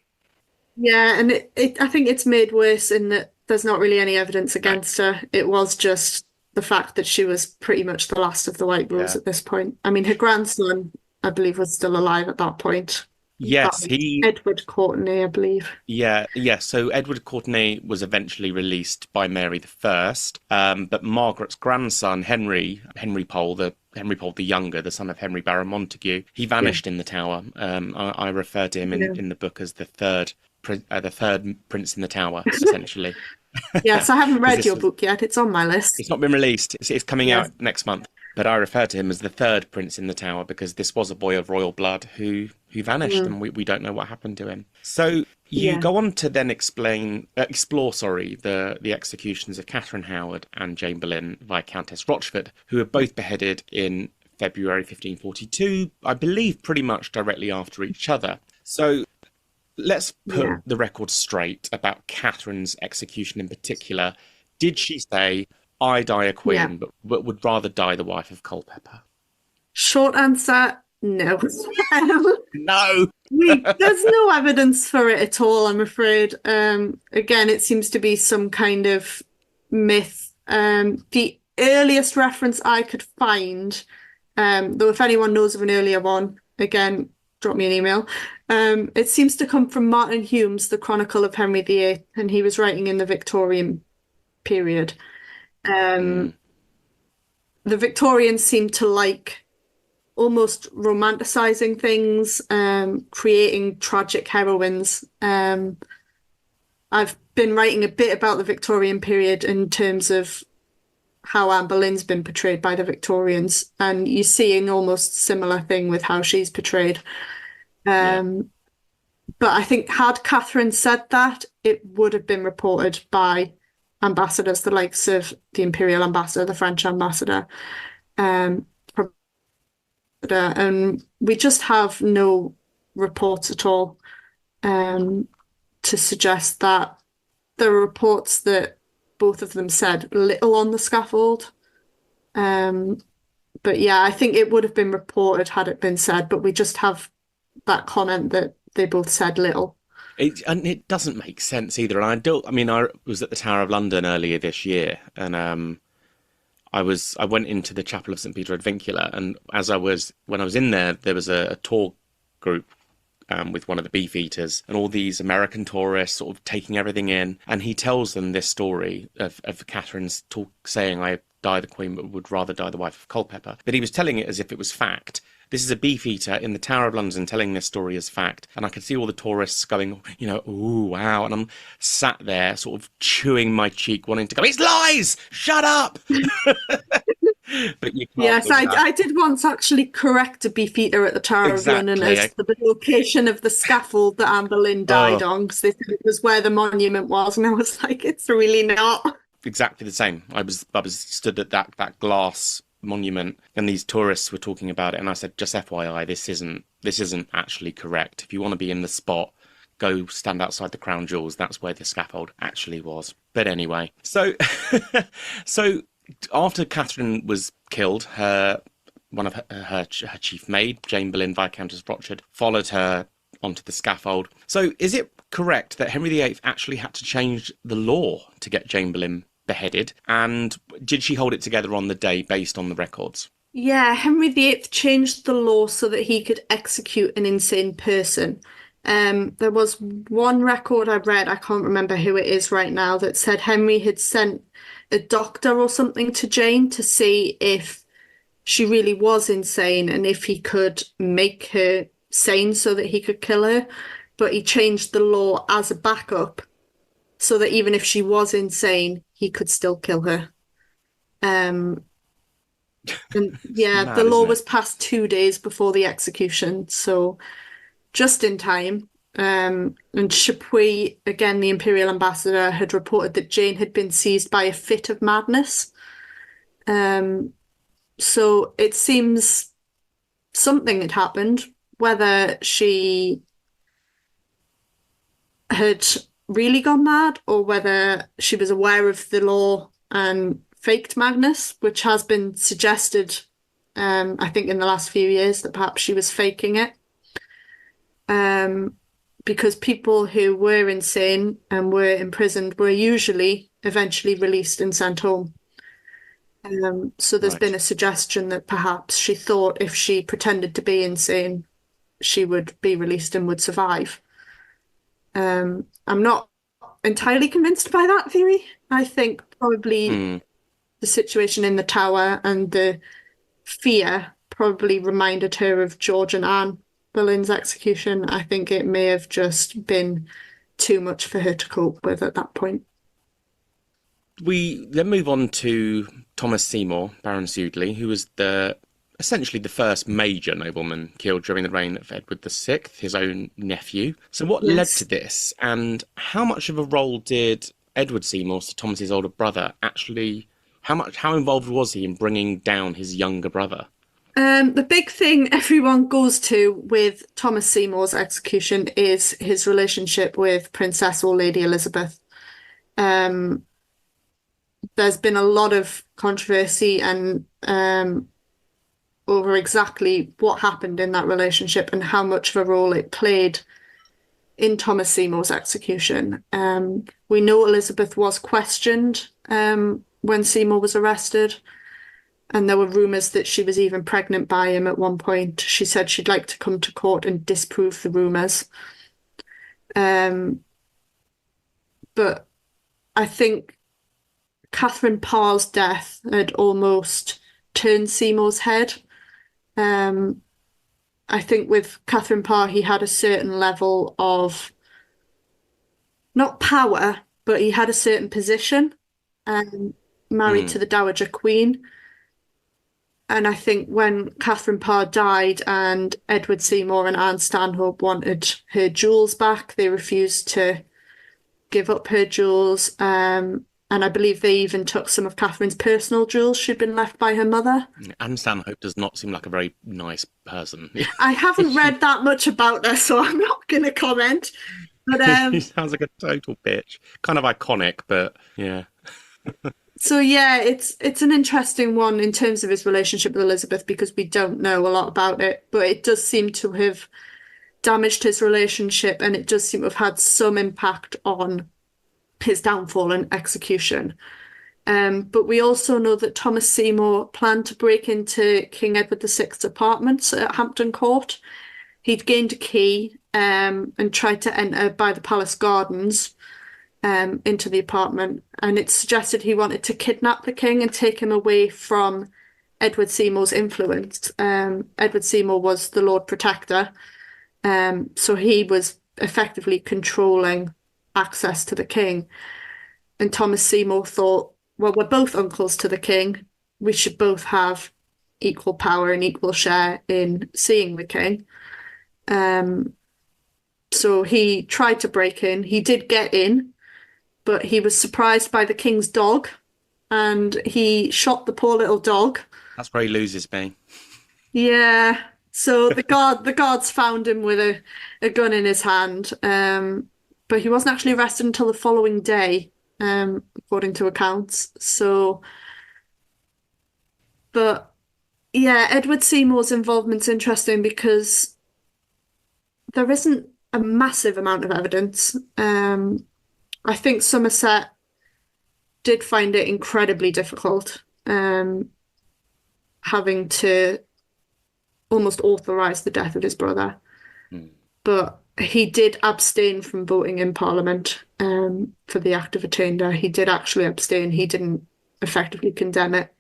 Yeah, and I think it's made worse in that there's not really any evidence against her. It was just the fact that she was pretty much the last of the White Rose at this point. I mean, her grandson, I believe, was still alive at that point. Yes, Edward Courtenay, I believe. Yeah. So Edward Courtenay was eventually released by Mary I, but Margaret's grandson, Henry Pole, Henry Pole the Younger, the son of Henry Baron Montague, he vanished in the Tower. I refer to him in the book as the third prince in the Tower, essentially. Yes, I haven't read your book yet. It's on my list. It's not been released. It's coming out next month. But I refer to him as the third prince in the Tower because this was a boy of royal blood who vanished, and we don't know what happened to him. So you go on to then explore the executions of Katherine Howard and Jane Boleyn, Viscountess Rochford, who were both beheaded in February 1542, I believe pretty much directly after each other. So let's put the record straight about Catherine's execution in particular. Did she say, "I die a queen, but would rather die the wife of Culpeper"? Short answer, no. No. There's no evidence for it at all, I'm afraid. Again, it seems to be some kind of myth. The earliest reference I could find, though if anyone knows of an earlier one, again, drop me an email. It seems to come from Martin Hume's The Chronicle of Henry VIII, and he was writing in the Victorian period. The Victorians seem to like almost romanticizing things, creating tragic heroines. I've been writing a bit about the Victorian period in terms of how Anne Boleyn's been portrayed by the Victorians, and you're seeing almost similar thing with how she's portrayed. But I think had Catherine said that, it would have been reported by ambassadors, the likes of the Imperial Ambassador, the French Ambassador, and we just have no reports at all to suggest that. There are reports that both of them said little on the scaffold. But yeah, I think it would have been reported had it been said, but we just have that comment that they both said little. And it doesn't make sense either. And I was at the Tower of London earlier this year, and I went into the Chapel of St. Peter ad Vincula, and when I was in there, there was a tour group with one of the beefeaters, and all these American tourists sort of taking everything in, and he tells them this story of Catherine's saying, "I die the queen, but would rather die the wife of Culpeper." But he was telling it as if it was fact. This is a beefeater in the Tower of London telling this story as fact. And I could see all the tourists going, ooh, wow. And I'm sat there sort of chewing my cheek, wanting to go, "It's lies! Shut up!" But you can't. Yes, I did once actually correct a beefeater at the Tower of London as the location of the scaffold that Anne Boleyn died on, because they said it was where the monument was. And I was like, it's really not. Exactly the same. I was stood at that glass monument, and these tourists were talking about it, and I said, just FYI, this isn't actually correct. If you want to be in the spot, go stand outside the Crown Jewels. That's where the scaffold actually was. But anyway, so after Catherine was killed, one of her chief maid, Jane Boleyn, Viscountess Rochford, followed her onto the scaffold. So is it correct that Henry VIII actually had to change the law to get Jane Boleyn beheaded. And did she hold it together on the day based on the records? Yeah, Henry VIII changed the law so that he could execute an insane person. There was one record I read, I can't remember who it is right now, that said Henry had sent a doctor or something to Jane to see if she really was insane and if he could make her sane so that he could kill her. But he changed the law as a backup so that even if she was insane, he could still kill her. Um, and It's yeah, the mad, law isn't it? was passed 2 days before the execution, so just in time. And Chapuis, again, the imperial ambassador, had reported that Jane had been seized by a fit of madness. Um, so it seems something had happened, whether she had really gone mad or whether she was aware of the law and faked madness, which has been suggested, I think, in the last few years that perhaps she was faking it. Because people who were insane and were imprisoned were usually eventually released and sent home. So there's been Right. a suggestion that perhaps she thought if she pretended to be insane, she would be released and would survive. I'm not entirely convinced by that theory. I think probably Hmm. the situation in the tower and the fear probably reminded her of George and Anne Boleyn's execution. I think it may have just been too much for her to cope with at that point. We then move on to Thomas Seymour, Baron Sudeley, who was the essentially the first major nobleman killed during the reign of Edward VI, his own nephew. So what led to Yes. this, and how much of a role did Edward Seymour, so Thomas's older brother, actually? How involved was he in bringing down his younger brother? The big thing everyone goes to with Thomas Seymour's execution is his relationship with Princess or Lady Elizabeth. Um, there's been a lot of controversy and over exactly what happened in that relationship and how much of a role it played in Thomas Seymour's execution. We know Elizabeth was questioned when Seymour was arrested, and there were rumours that she was even pregnant by him at one point. She said she'd like to come to court and disprove the rumours. Um, but I think Catherine Parr's death had almost turned Seymour's head. Um, I think with Catherine Parr, he had a certain level of not power, but he had a certain position, married Hmm. to the Dowager Queen. And I think when Catherine Parr died and Edward Seymour and Anne Stanhope wanted her jewels back, they refused to give up her jewels. And I believe they even took some of Catherine's personal jewels she'd been left by her mother. Anne Stanhope does not seem like a very nice person. I haven't read that much about her, so I'm not going to comment. But She sounds like a total bitch. Kind of iconic, but yeah. so yeah, it's an interesting one in terms of his relationship with Elizabeth because we don't know a lot about it, but it does seem to have damaged his relationship and it does seem to have had some impact on his downfall and execution. But we also know that Thomas Seymour planned to break into King Edward VI's apartments at Hampton Court. He'd gained a key and tried to enter by the palace gardens into the apartment. And it suggested he wanted to kidnap the king and take him away from Edward Seymour's influence. Edward Seymour was the Lord Protector, so he was effectively controlling access to the king. And Thomas Seymour thought, well, we're both uncles to the king. We should both have equal power and equal share in seeing the king. Um, so he tried to break in. He did get in, but he was surprised by the king's dog and he shot the poor little dog. That's where he loses me. Yeah. So the guards found him with a gun in his hand. But he wasn't actually arrested until the following day, according to accounts. So, but yeah, Edward Seymour's involvement's interesting because there isn't a massive amount of evidence. I think Somerset did find it incredibly difficult, having to almost authorize the death of his brother. Mm. But he did abstain from voting in Parliament for the Act of Attainder. He did actually abstain. He didn't effectively condemn it.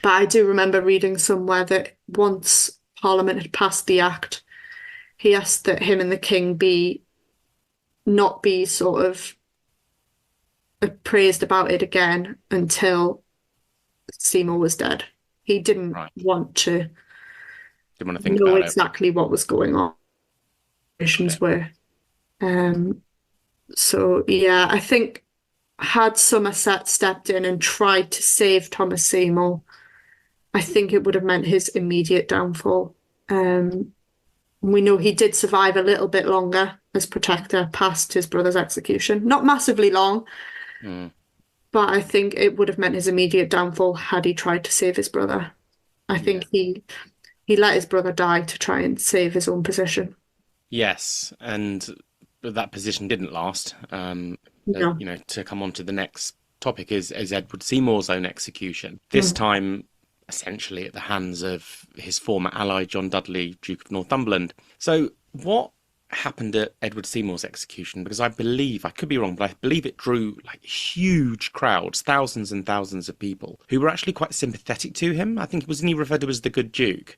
But I do remember reading somewhere that once Parliament had passed the Act, he asked that him and the King not be sort of praised about it again until Seymour was dead. He didn't want to think know about exactly what was going on. Were. So yeah, I think had Somerset stepped in and tried to save Thomas Seymour, I think it would have meant his immediate downfall. We know he did survive a little bit longer as protector past his brother's execution. Not massively long, but I think it would have meant his immediate downfall had he tried to save his brother. I think he let his brother die to try and save his own position. Yes, and that position didn't last. No. You know, to come on to the next topic is Edward Seymour's own execution. This time, essentially, at the hands of his former ally, John Dudley, Duke of Northumberland. So what happened at Edward Seymour's execution? Because I believe, I could be wrong, but I believe it drew like huge crowds, thousands and thousands of people who were actually quite sympathetic to him. I think wasn't he referred to as the Good Duke?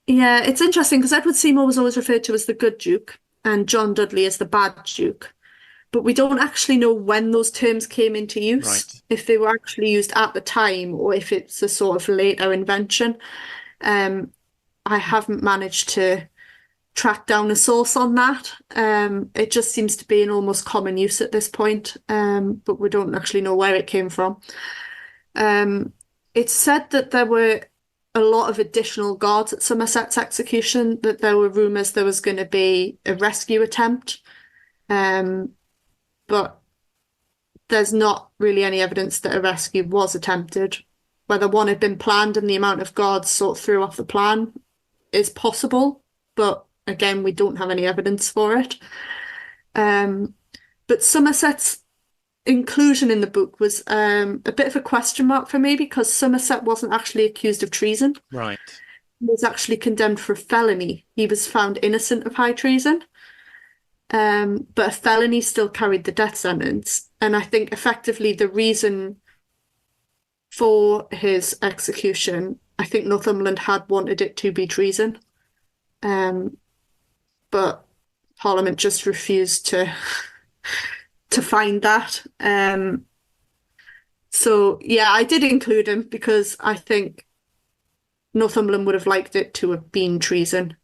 Yeah, it's interesting because Edward Seymour was always referred to as the Good Duke and John Dudley as the Bad Duke. But we don't actually know when those terms came into use, if they were actually used at the time or if it's a sort of later invention. I haven't managed to track down a source on that. It just seems to be in almost common use at this point, but we don't actually know where it came from. It's said that there were a lot of additional guards at Somerset's execution, that there were rumours there was going to be a rescue attempt, but there's not really any evidence that a rescue was attempted. Whether one had been planned and the amount of guards sort of threw off the plan is possible, but again, we don't have any evidence for it. But Somerset's inclusion in the book was a bit of a question mark for me because Somerset wasn't actually accused of treason. Right. He was actually condemned for felony. He was found innocent of high treason. But a felony still carried the death sentence. And I think effectively the reason for his execution, I think Northumberland had wanted it to be treason. But Parliament just refused to find that. So yeah, I did include him because I think Northumberland would have liked it to have been treason.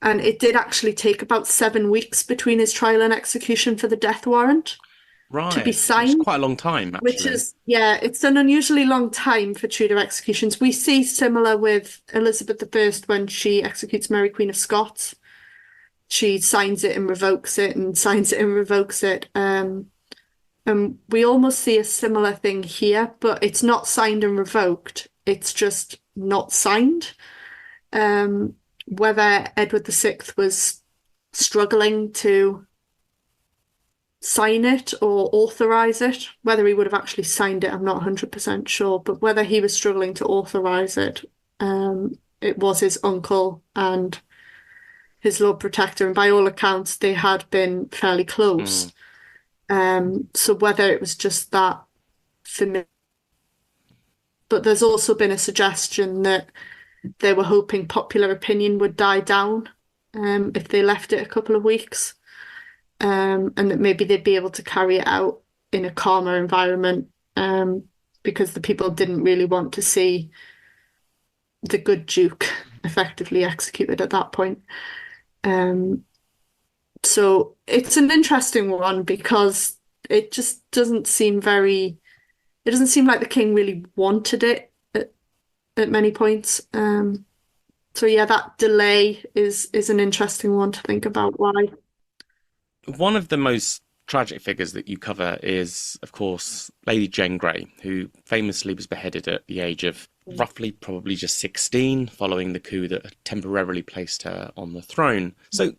And it did actually take about 7 weeks between his trial and execution for the death warrant to be signed. It's quite a long time, actually. Which is, yeah, it's an unusually long time for Tudor executions. We see similar with Elizabeth I when she executes Mary Queen of Scots. She signs it and revokes it and signs it and revokes it. And we almost see a similar thing here, but it's not signed and revoked. It's just not signed. Whether Edward VI was struggling to sign it or authorise it, whether he would have actually signed it, I'm not 100% sure, but whether he was struggling to authorise it, it was his uncle and his Lord Protector, and by all accounts, they had been fairly close. So whether it was just that familiar, but there's also been a suggestion that they were hoping popular opinion would die down if they left it a couple of weeks, and that maybe they'd be able to carry it out in a calmer environment because the people didn't really want to see the good Duke effectively executed at that point. So it's an interesting one because it just doesn't seem like the king really wanted it at many points. So yeah, that delay is an interesting one to think about why. One of the most tragic figures that you cover is, of course, Lady Jane Grey, who famously was beheaded at the age of roughly probably just 16, following the coup that temporarily placed her on the throne. So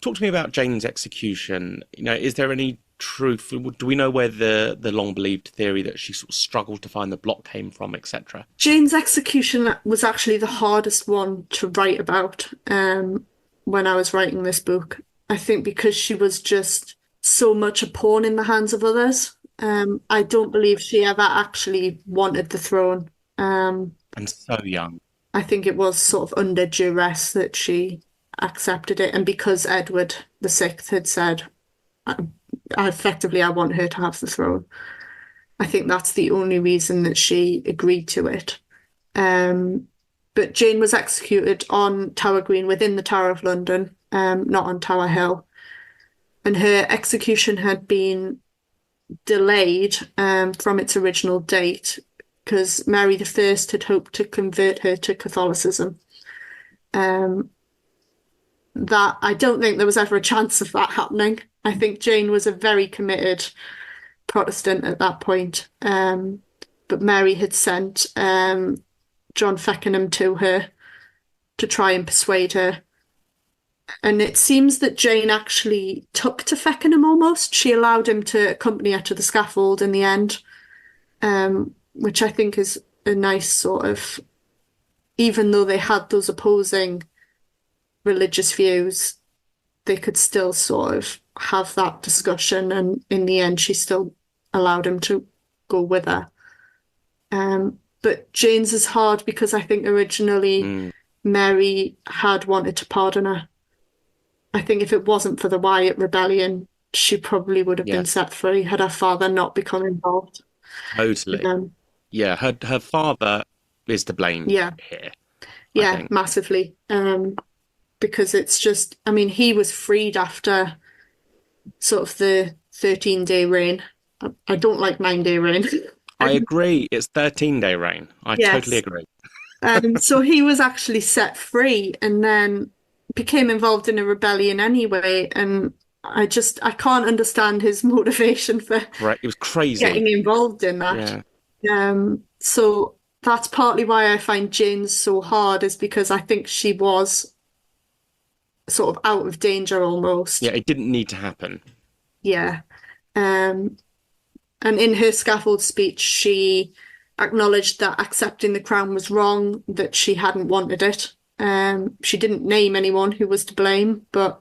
talk to me about Jane's execution. You know, is there any truth? Do we know where the long-believed theory that she sort of struggled to find the block came from, etc.? Jane's execution was actually the hardest one to write about when I was writing this book. I think because she was just so much a pawn in the hands of others. I don't believe she ever actually wanted the throne. And so young. I think it was sort of under duress that she accepted it. And because Edward VI had said, effectively, I want her to have the throne. I think that's the only reason that she agreed to it. But Jane was executed on Tower Green within the Tower of London, not on Tower Hill. And her execution had been delayed from its original date because Mary I had hoped to convert her to Catholicism. That I don't think there was ever a chance of that happening. I think Jane was a very committed Protestant at that point. But Mary had sent John Feckenham to her to try and persuade her. And it seems that Jane actually took to Feckenham almost. She allowed him to accompany her to the scaffold in the end, which I think is a nice sort of, even though they had those opposing religious views, they could still sort of have that discussion. And in the end, she still allowed him to go with her. But Jane's is hard because I think originally Mary had wanted to pardon her. I think if it wasn't for the Wyatt rebellion, she probably would have been set free had her father not become involved. Totally. Yeah, her father is to blame here. Yeah, massively. Because it's just, I mean, he was freed after sort of the 13-day reign. I don't like 9-day reign. I agree. It's 13-day reign. I totally agree. So he was actually set free and then became involved in a rebellion anyway. And I can't understand his motivation for it was crazy getting involved in that. So that's partly why I find Jane's so hard, is because I think she was sort of out of danger almost. Yeah, it didn't need to happen. Yeah. And in her scaffold speech, she acknowledged that accepting the crown was wrong, that she hadn't wanted it. She didn't name anyone who was to blame, but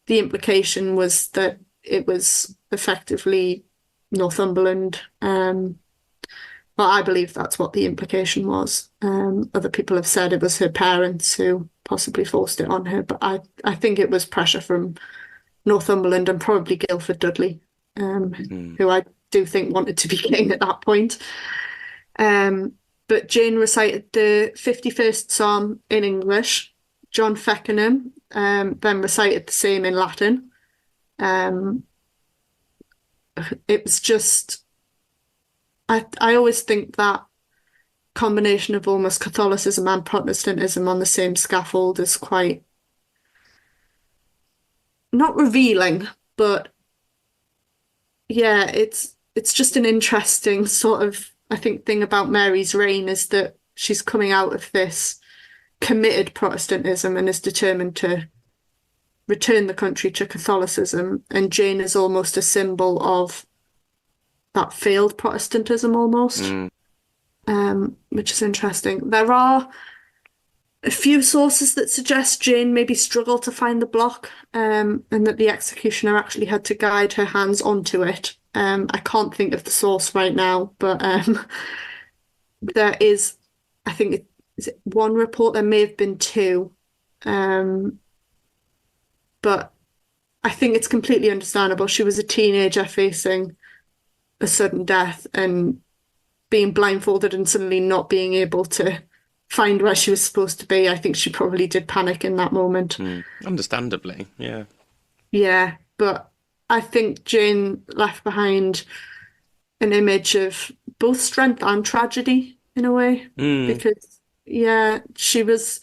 the implication was that it was effectively Northumberland. Well, I believe that's what the implication was. Other people have said it was her parents who possibly forced it on her, but I think it was pressure from Northumberland and probably Guildford Dudley, who I do think wanted to be king at that point. But Jane recited the 51st Psalm in English. John Feckenham then recited the same in Latin. It was just, I always think that combination of almost Catholicism and Protestantism on the same scaffold is quite, not revealing, but yeah, it's just an interesting sort of, I think, thing about Mary's reign is that she's coming out of this committed Protestantism and is determined to return the country to Catholicism. And Jane is almost a symbol of that failed Protestantism almost, which is interesting. There are a few sources that suggest Jane maybe struggled to find the block, and that the executioner actually had to guide her hands onto it. I can't think of the source right now, but there is, I think, is it one report? There may have been two. But I think it's completely understandable. She was a teenager facing a sudden death and being blindfolded and suddenly not being able to find where she was supposed to be. I think she probably did panic in that moment. Understandably, yeah. Yeah, but I think Jane left behind an image of both strength and tragedy in a way, because, yeah, she was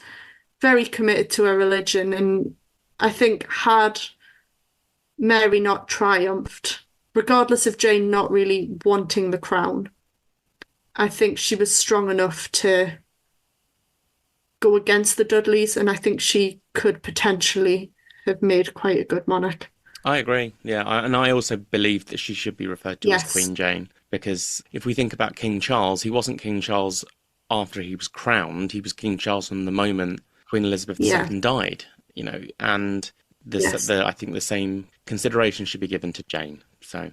very committed to her religion. And I think had Mary not triumphed, regardless of Jane not really wanting the crown, I think she was strong enough to go against the Dudleys, and I think she could potentially have made quite a good monarch. I agree. Yeah, and I also believe that she should be referred to as Yes. Queen Jane because if we think about King Charles, he wasn't King Charles after he was crowned. He was King Charles from the moment Queen Elizabeth Yeah. II died. And Yes. I think the same consideration should be given to Jane. So,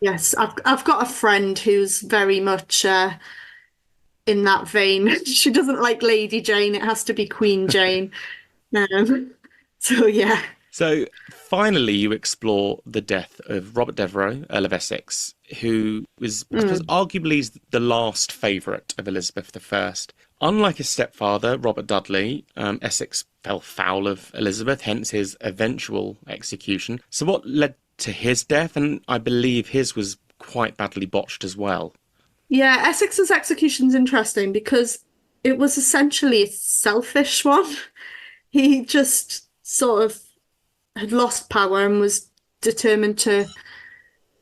Yes. I've got a friend who's very much in that vein. She doesn't like Lady Jane. It has to be Queen Jane. Um, so yeah. so finally, you explore the death of Robert Devereux, Earl of Essex, who was, I suppose, Mm. arguably the last favourite of Elizabeth I. Unlike his stepfather, Robert Dudley, Essex fell foul of Elizabeth, hence his eventual execution. So, what led to his death? And I believe his was quite badly botched as well. Yeah, Essex's execution's interesting because it was essentially a selfish one. He just sort of had lost power and was determined to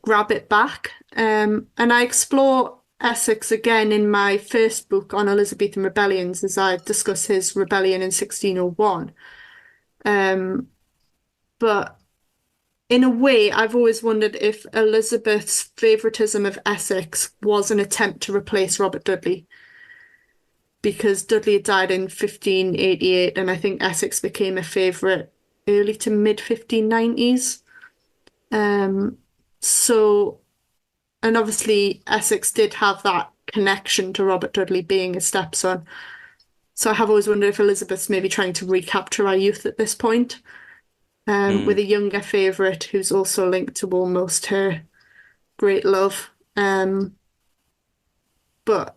grab it back. And I explore Essex again in my first book on Elizabethan rebellions as I discuss his rebellion in 1601. Um, but in a way, I've always wondered if Elizabeth's favoritism of Essex was an attempt to replace Robert Dudley, because Dudley had died in 1588, and I think Essex became a favorite early to mid 1590s. Um, so, and obviously Essex did have that connection to Robert Dudley being his stepson. So I have always wondered if Elizabeth's maybe trying to recapture our youth at this point, Hmm. with a younger favourite who's also linked to almost her great love. But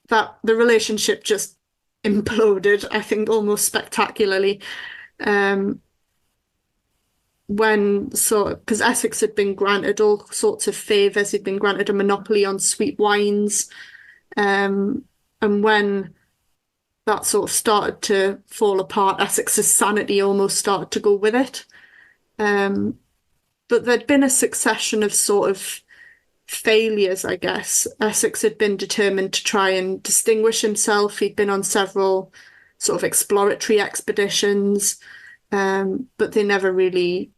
that the relationship just imploded, I think, almost spectacularly. Um, when sort because Essex had been granted all sorts of favours, he'd been granted a monopoly on sweet wines, and when that sort of started to fall apart, Essex's sanity almost started to go with it. Um, but there'd been a succession of sort of failures, I guess. Essex had been determined to try and distinguish himself. He'd been on several sort of exploratory expeditions, but they never really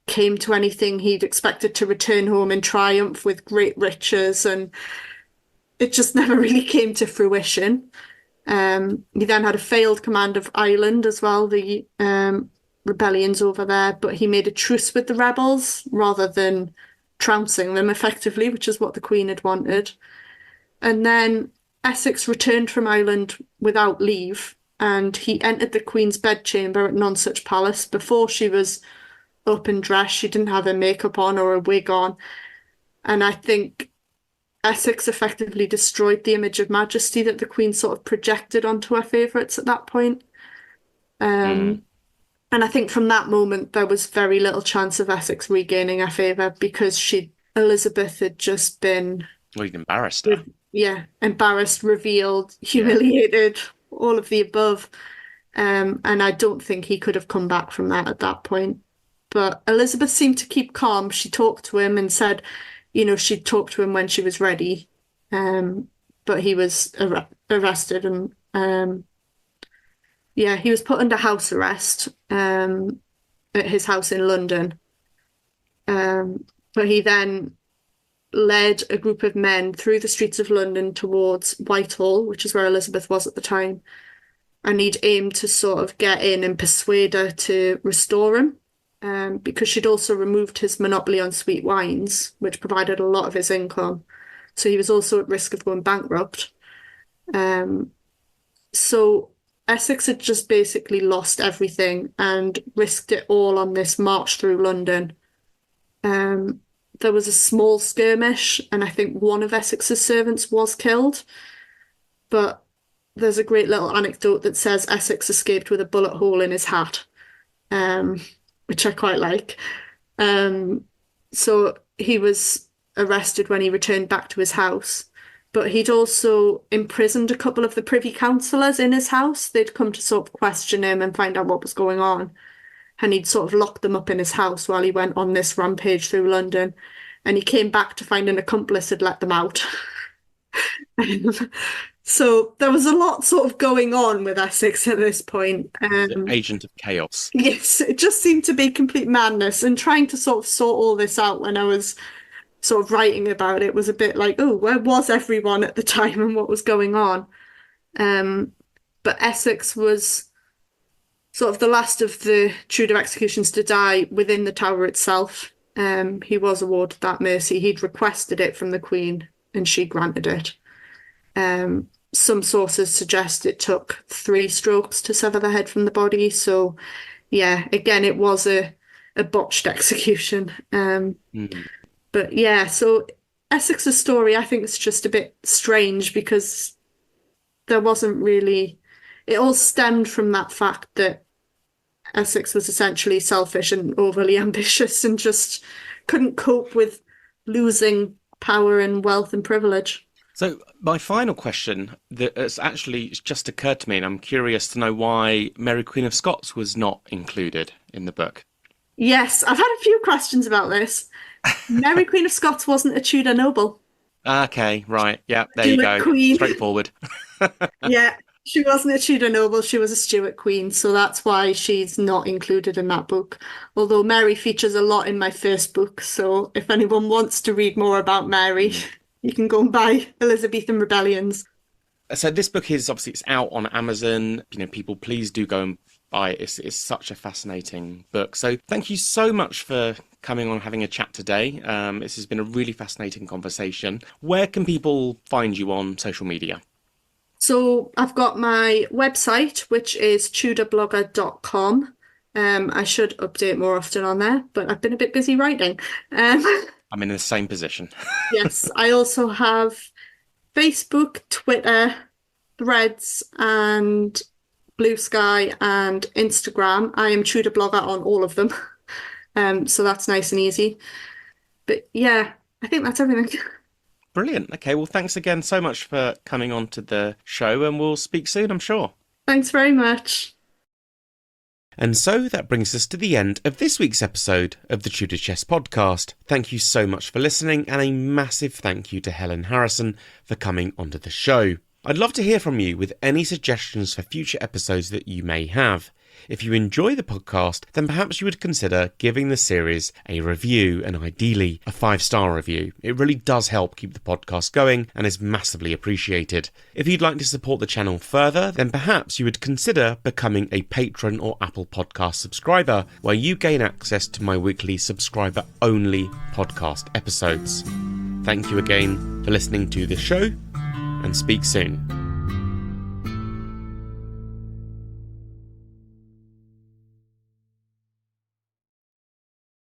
came to anything. He'd expected to return home in triumph with great riches, and it just never really came to fruition. He then had a failed command of Ireland as well, the rebellions over there, but he made a truce with the rebels rather than trouncing them effectively, which is what the Queen had wanted. And then Essex returned from Ireland without leave, and he entered the Queen's bedchamber at Nonsuch Palace. Before she was up and dressed, she didn't have her makeup on or a wig on. And I think Essex effectively destroyed the image of majesty that the Queen sort of projected onto her favourites at that point. Hmm. Um, and I think from that moment, there was very little chance of Essex regaining her favour because Elizabeth had just been, Well, you'd embarrassed her. yeah, embarrassed, revealed, Yeah. humiliated, all of the above. And I don't think he could have come back from that at that point. But Elizabeth seemed to keep calm. She talked to him and said, she'd talk to him when she was ready. But he was arrested and yeah, he was put under house arrest at his house in London. But he then led a group of men through the streets of London towards Whitehall, which is where Elizabeth was at the time. And he'd aimed to sort of get in and persuade her to restore him, because she'd also removed his monopoly on sweet wines, which provided a lot of his income. So he was also at risk of going bankrupt. Um, so Essex had just basically lost everything and risked it all on this march through London. Um, there was a small skirmish, and I think one of Essex's servants was killed. But there's a great little anecdote that says Essex escaped with a bullet hole in his hat, um, which I quite like. Um, so he was arrested when he returned back to his house, but he'd also imprisoned a couple of the privy councillors in his house. They'd come to sort of question him and find out what was going on. And he'd sort of locked them up in his house while he went on this rampage through London. And he came back to find an accomplice had let them out. So there was a lot sort of going on with Essex at this point. The agent of chaos. Yes, it just seemed to be complete madness, and trying to sort of sort all this out when I was sort of writing about it was a bit like, oh, where was everyone at the time and what was going on? But Essex was sort of the last of the Tudor executions to die within the Tower itself. He was awarded that mercy. He'd requested it from the Queen and she granted it. Some sources suggest it took 3 strokes to sever the head from the body. So, yeah, again, it was a botched execution. But yeah, so Essex's story, I think, is just a bit strange because there wasn't really... It all stemmed from that fact that Essex was essentially selfish and overly ambitious and just couldn't cope with losing power and wealth and privilege. So my final question that has actually just occurred to me, and I'm curious to know why Mary Queen of Scots was not included in the book. Yes, I've had a few questions about this. Mary Queen of Scots wasn't a Tudor noble. Okay, right. Yeah, there Stuart you go. Queen. Straightforward. Yeah, she wasn't a Tudor noble. She was a Stuart Queen, so that's why she's not included in that book. Although Mary features a lot in my first book, so if anyone wants to read more about Mary... You can go and buy Elizabethan Rebellions. So this book is obviously it's out on Amazon. People, please do go and buy it. It's such a fascinating book. So thank you so much for coming on and having a chat today. This has been a really fascinating conversation. Where can people find you on social media? So I've got my website, which is tudorblogger.com. I should update more often on there, but I've been a bit busy writing. I'm in the same position. Yes, I also have Facebook, Twitter, Threads, and Blue Sky, and Instagram. I am Tudor Blogger on all of them. So that's nice and easy. But yeah, I think that's everything. Brilliant. Okay, well, thanks again so much for coming on to the show, and we'll speak soon, I'm sure. Thanks very much. And so that brings us to the end of this week's episode of the Tudor Chess Podcast. Thank you so much for listening, and a massive thank you to Helene Harrison for coming onto the show. I'd love to hear from you with any suggestions for future episodes that you may have. If you enjoy the podcast, then perhaps you would consider giving the series a review, and ideally a 5-star review. It really does help keep the podcast going and is massively appreciated. If you'd like to support the channel further, then perhaps you would consider becoming a patron or Apple Podcast subscriber, where you gain access to my weekly subscriber-only podcast episodes. Thank you again for listening to the show, and speak soon.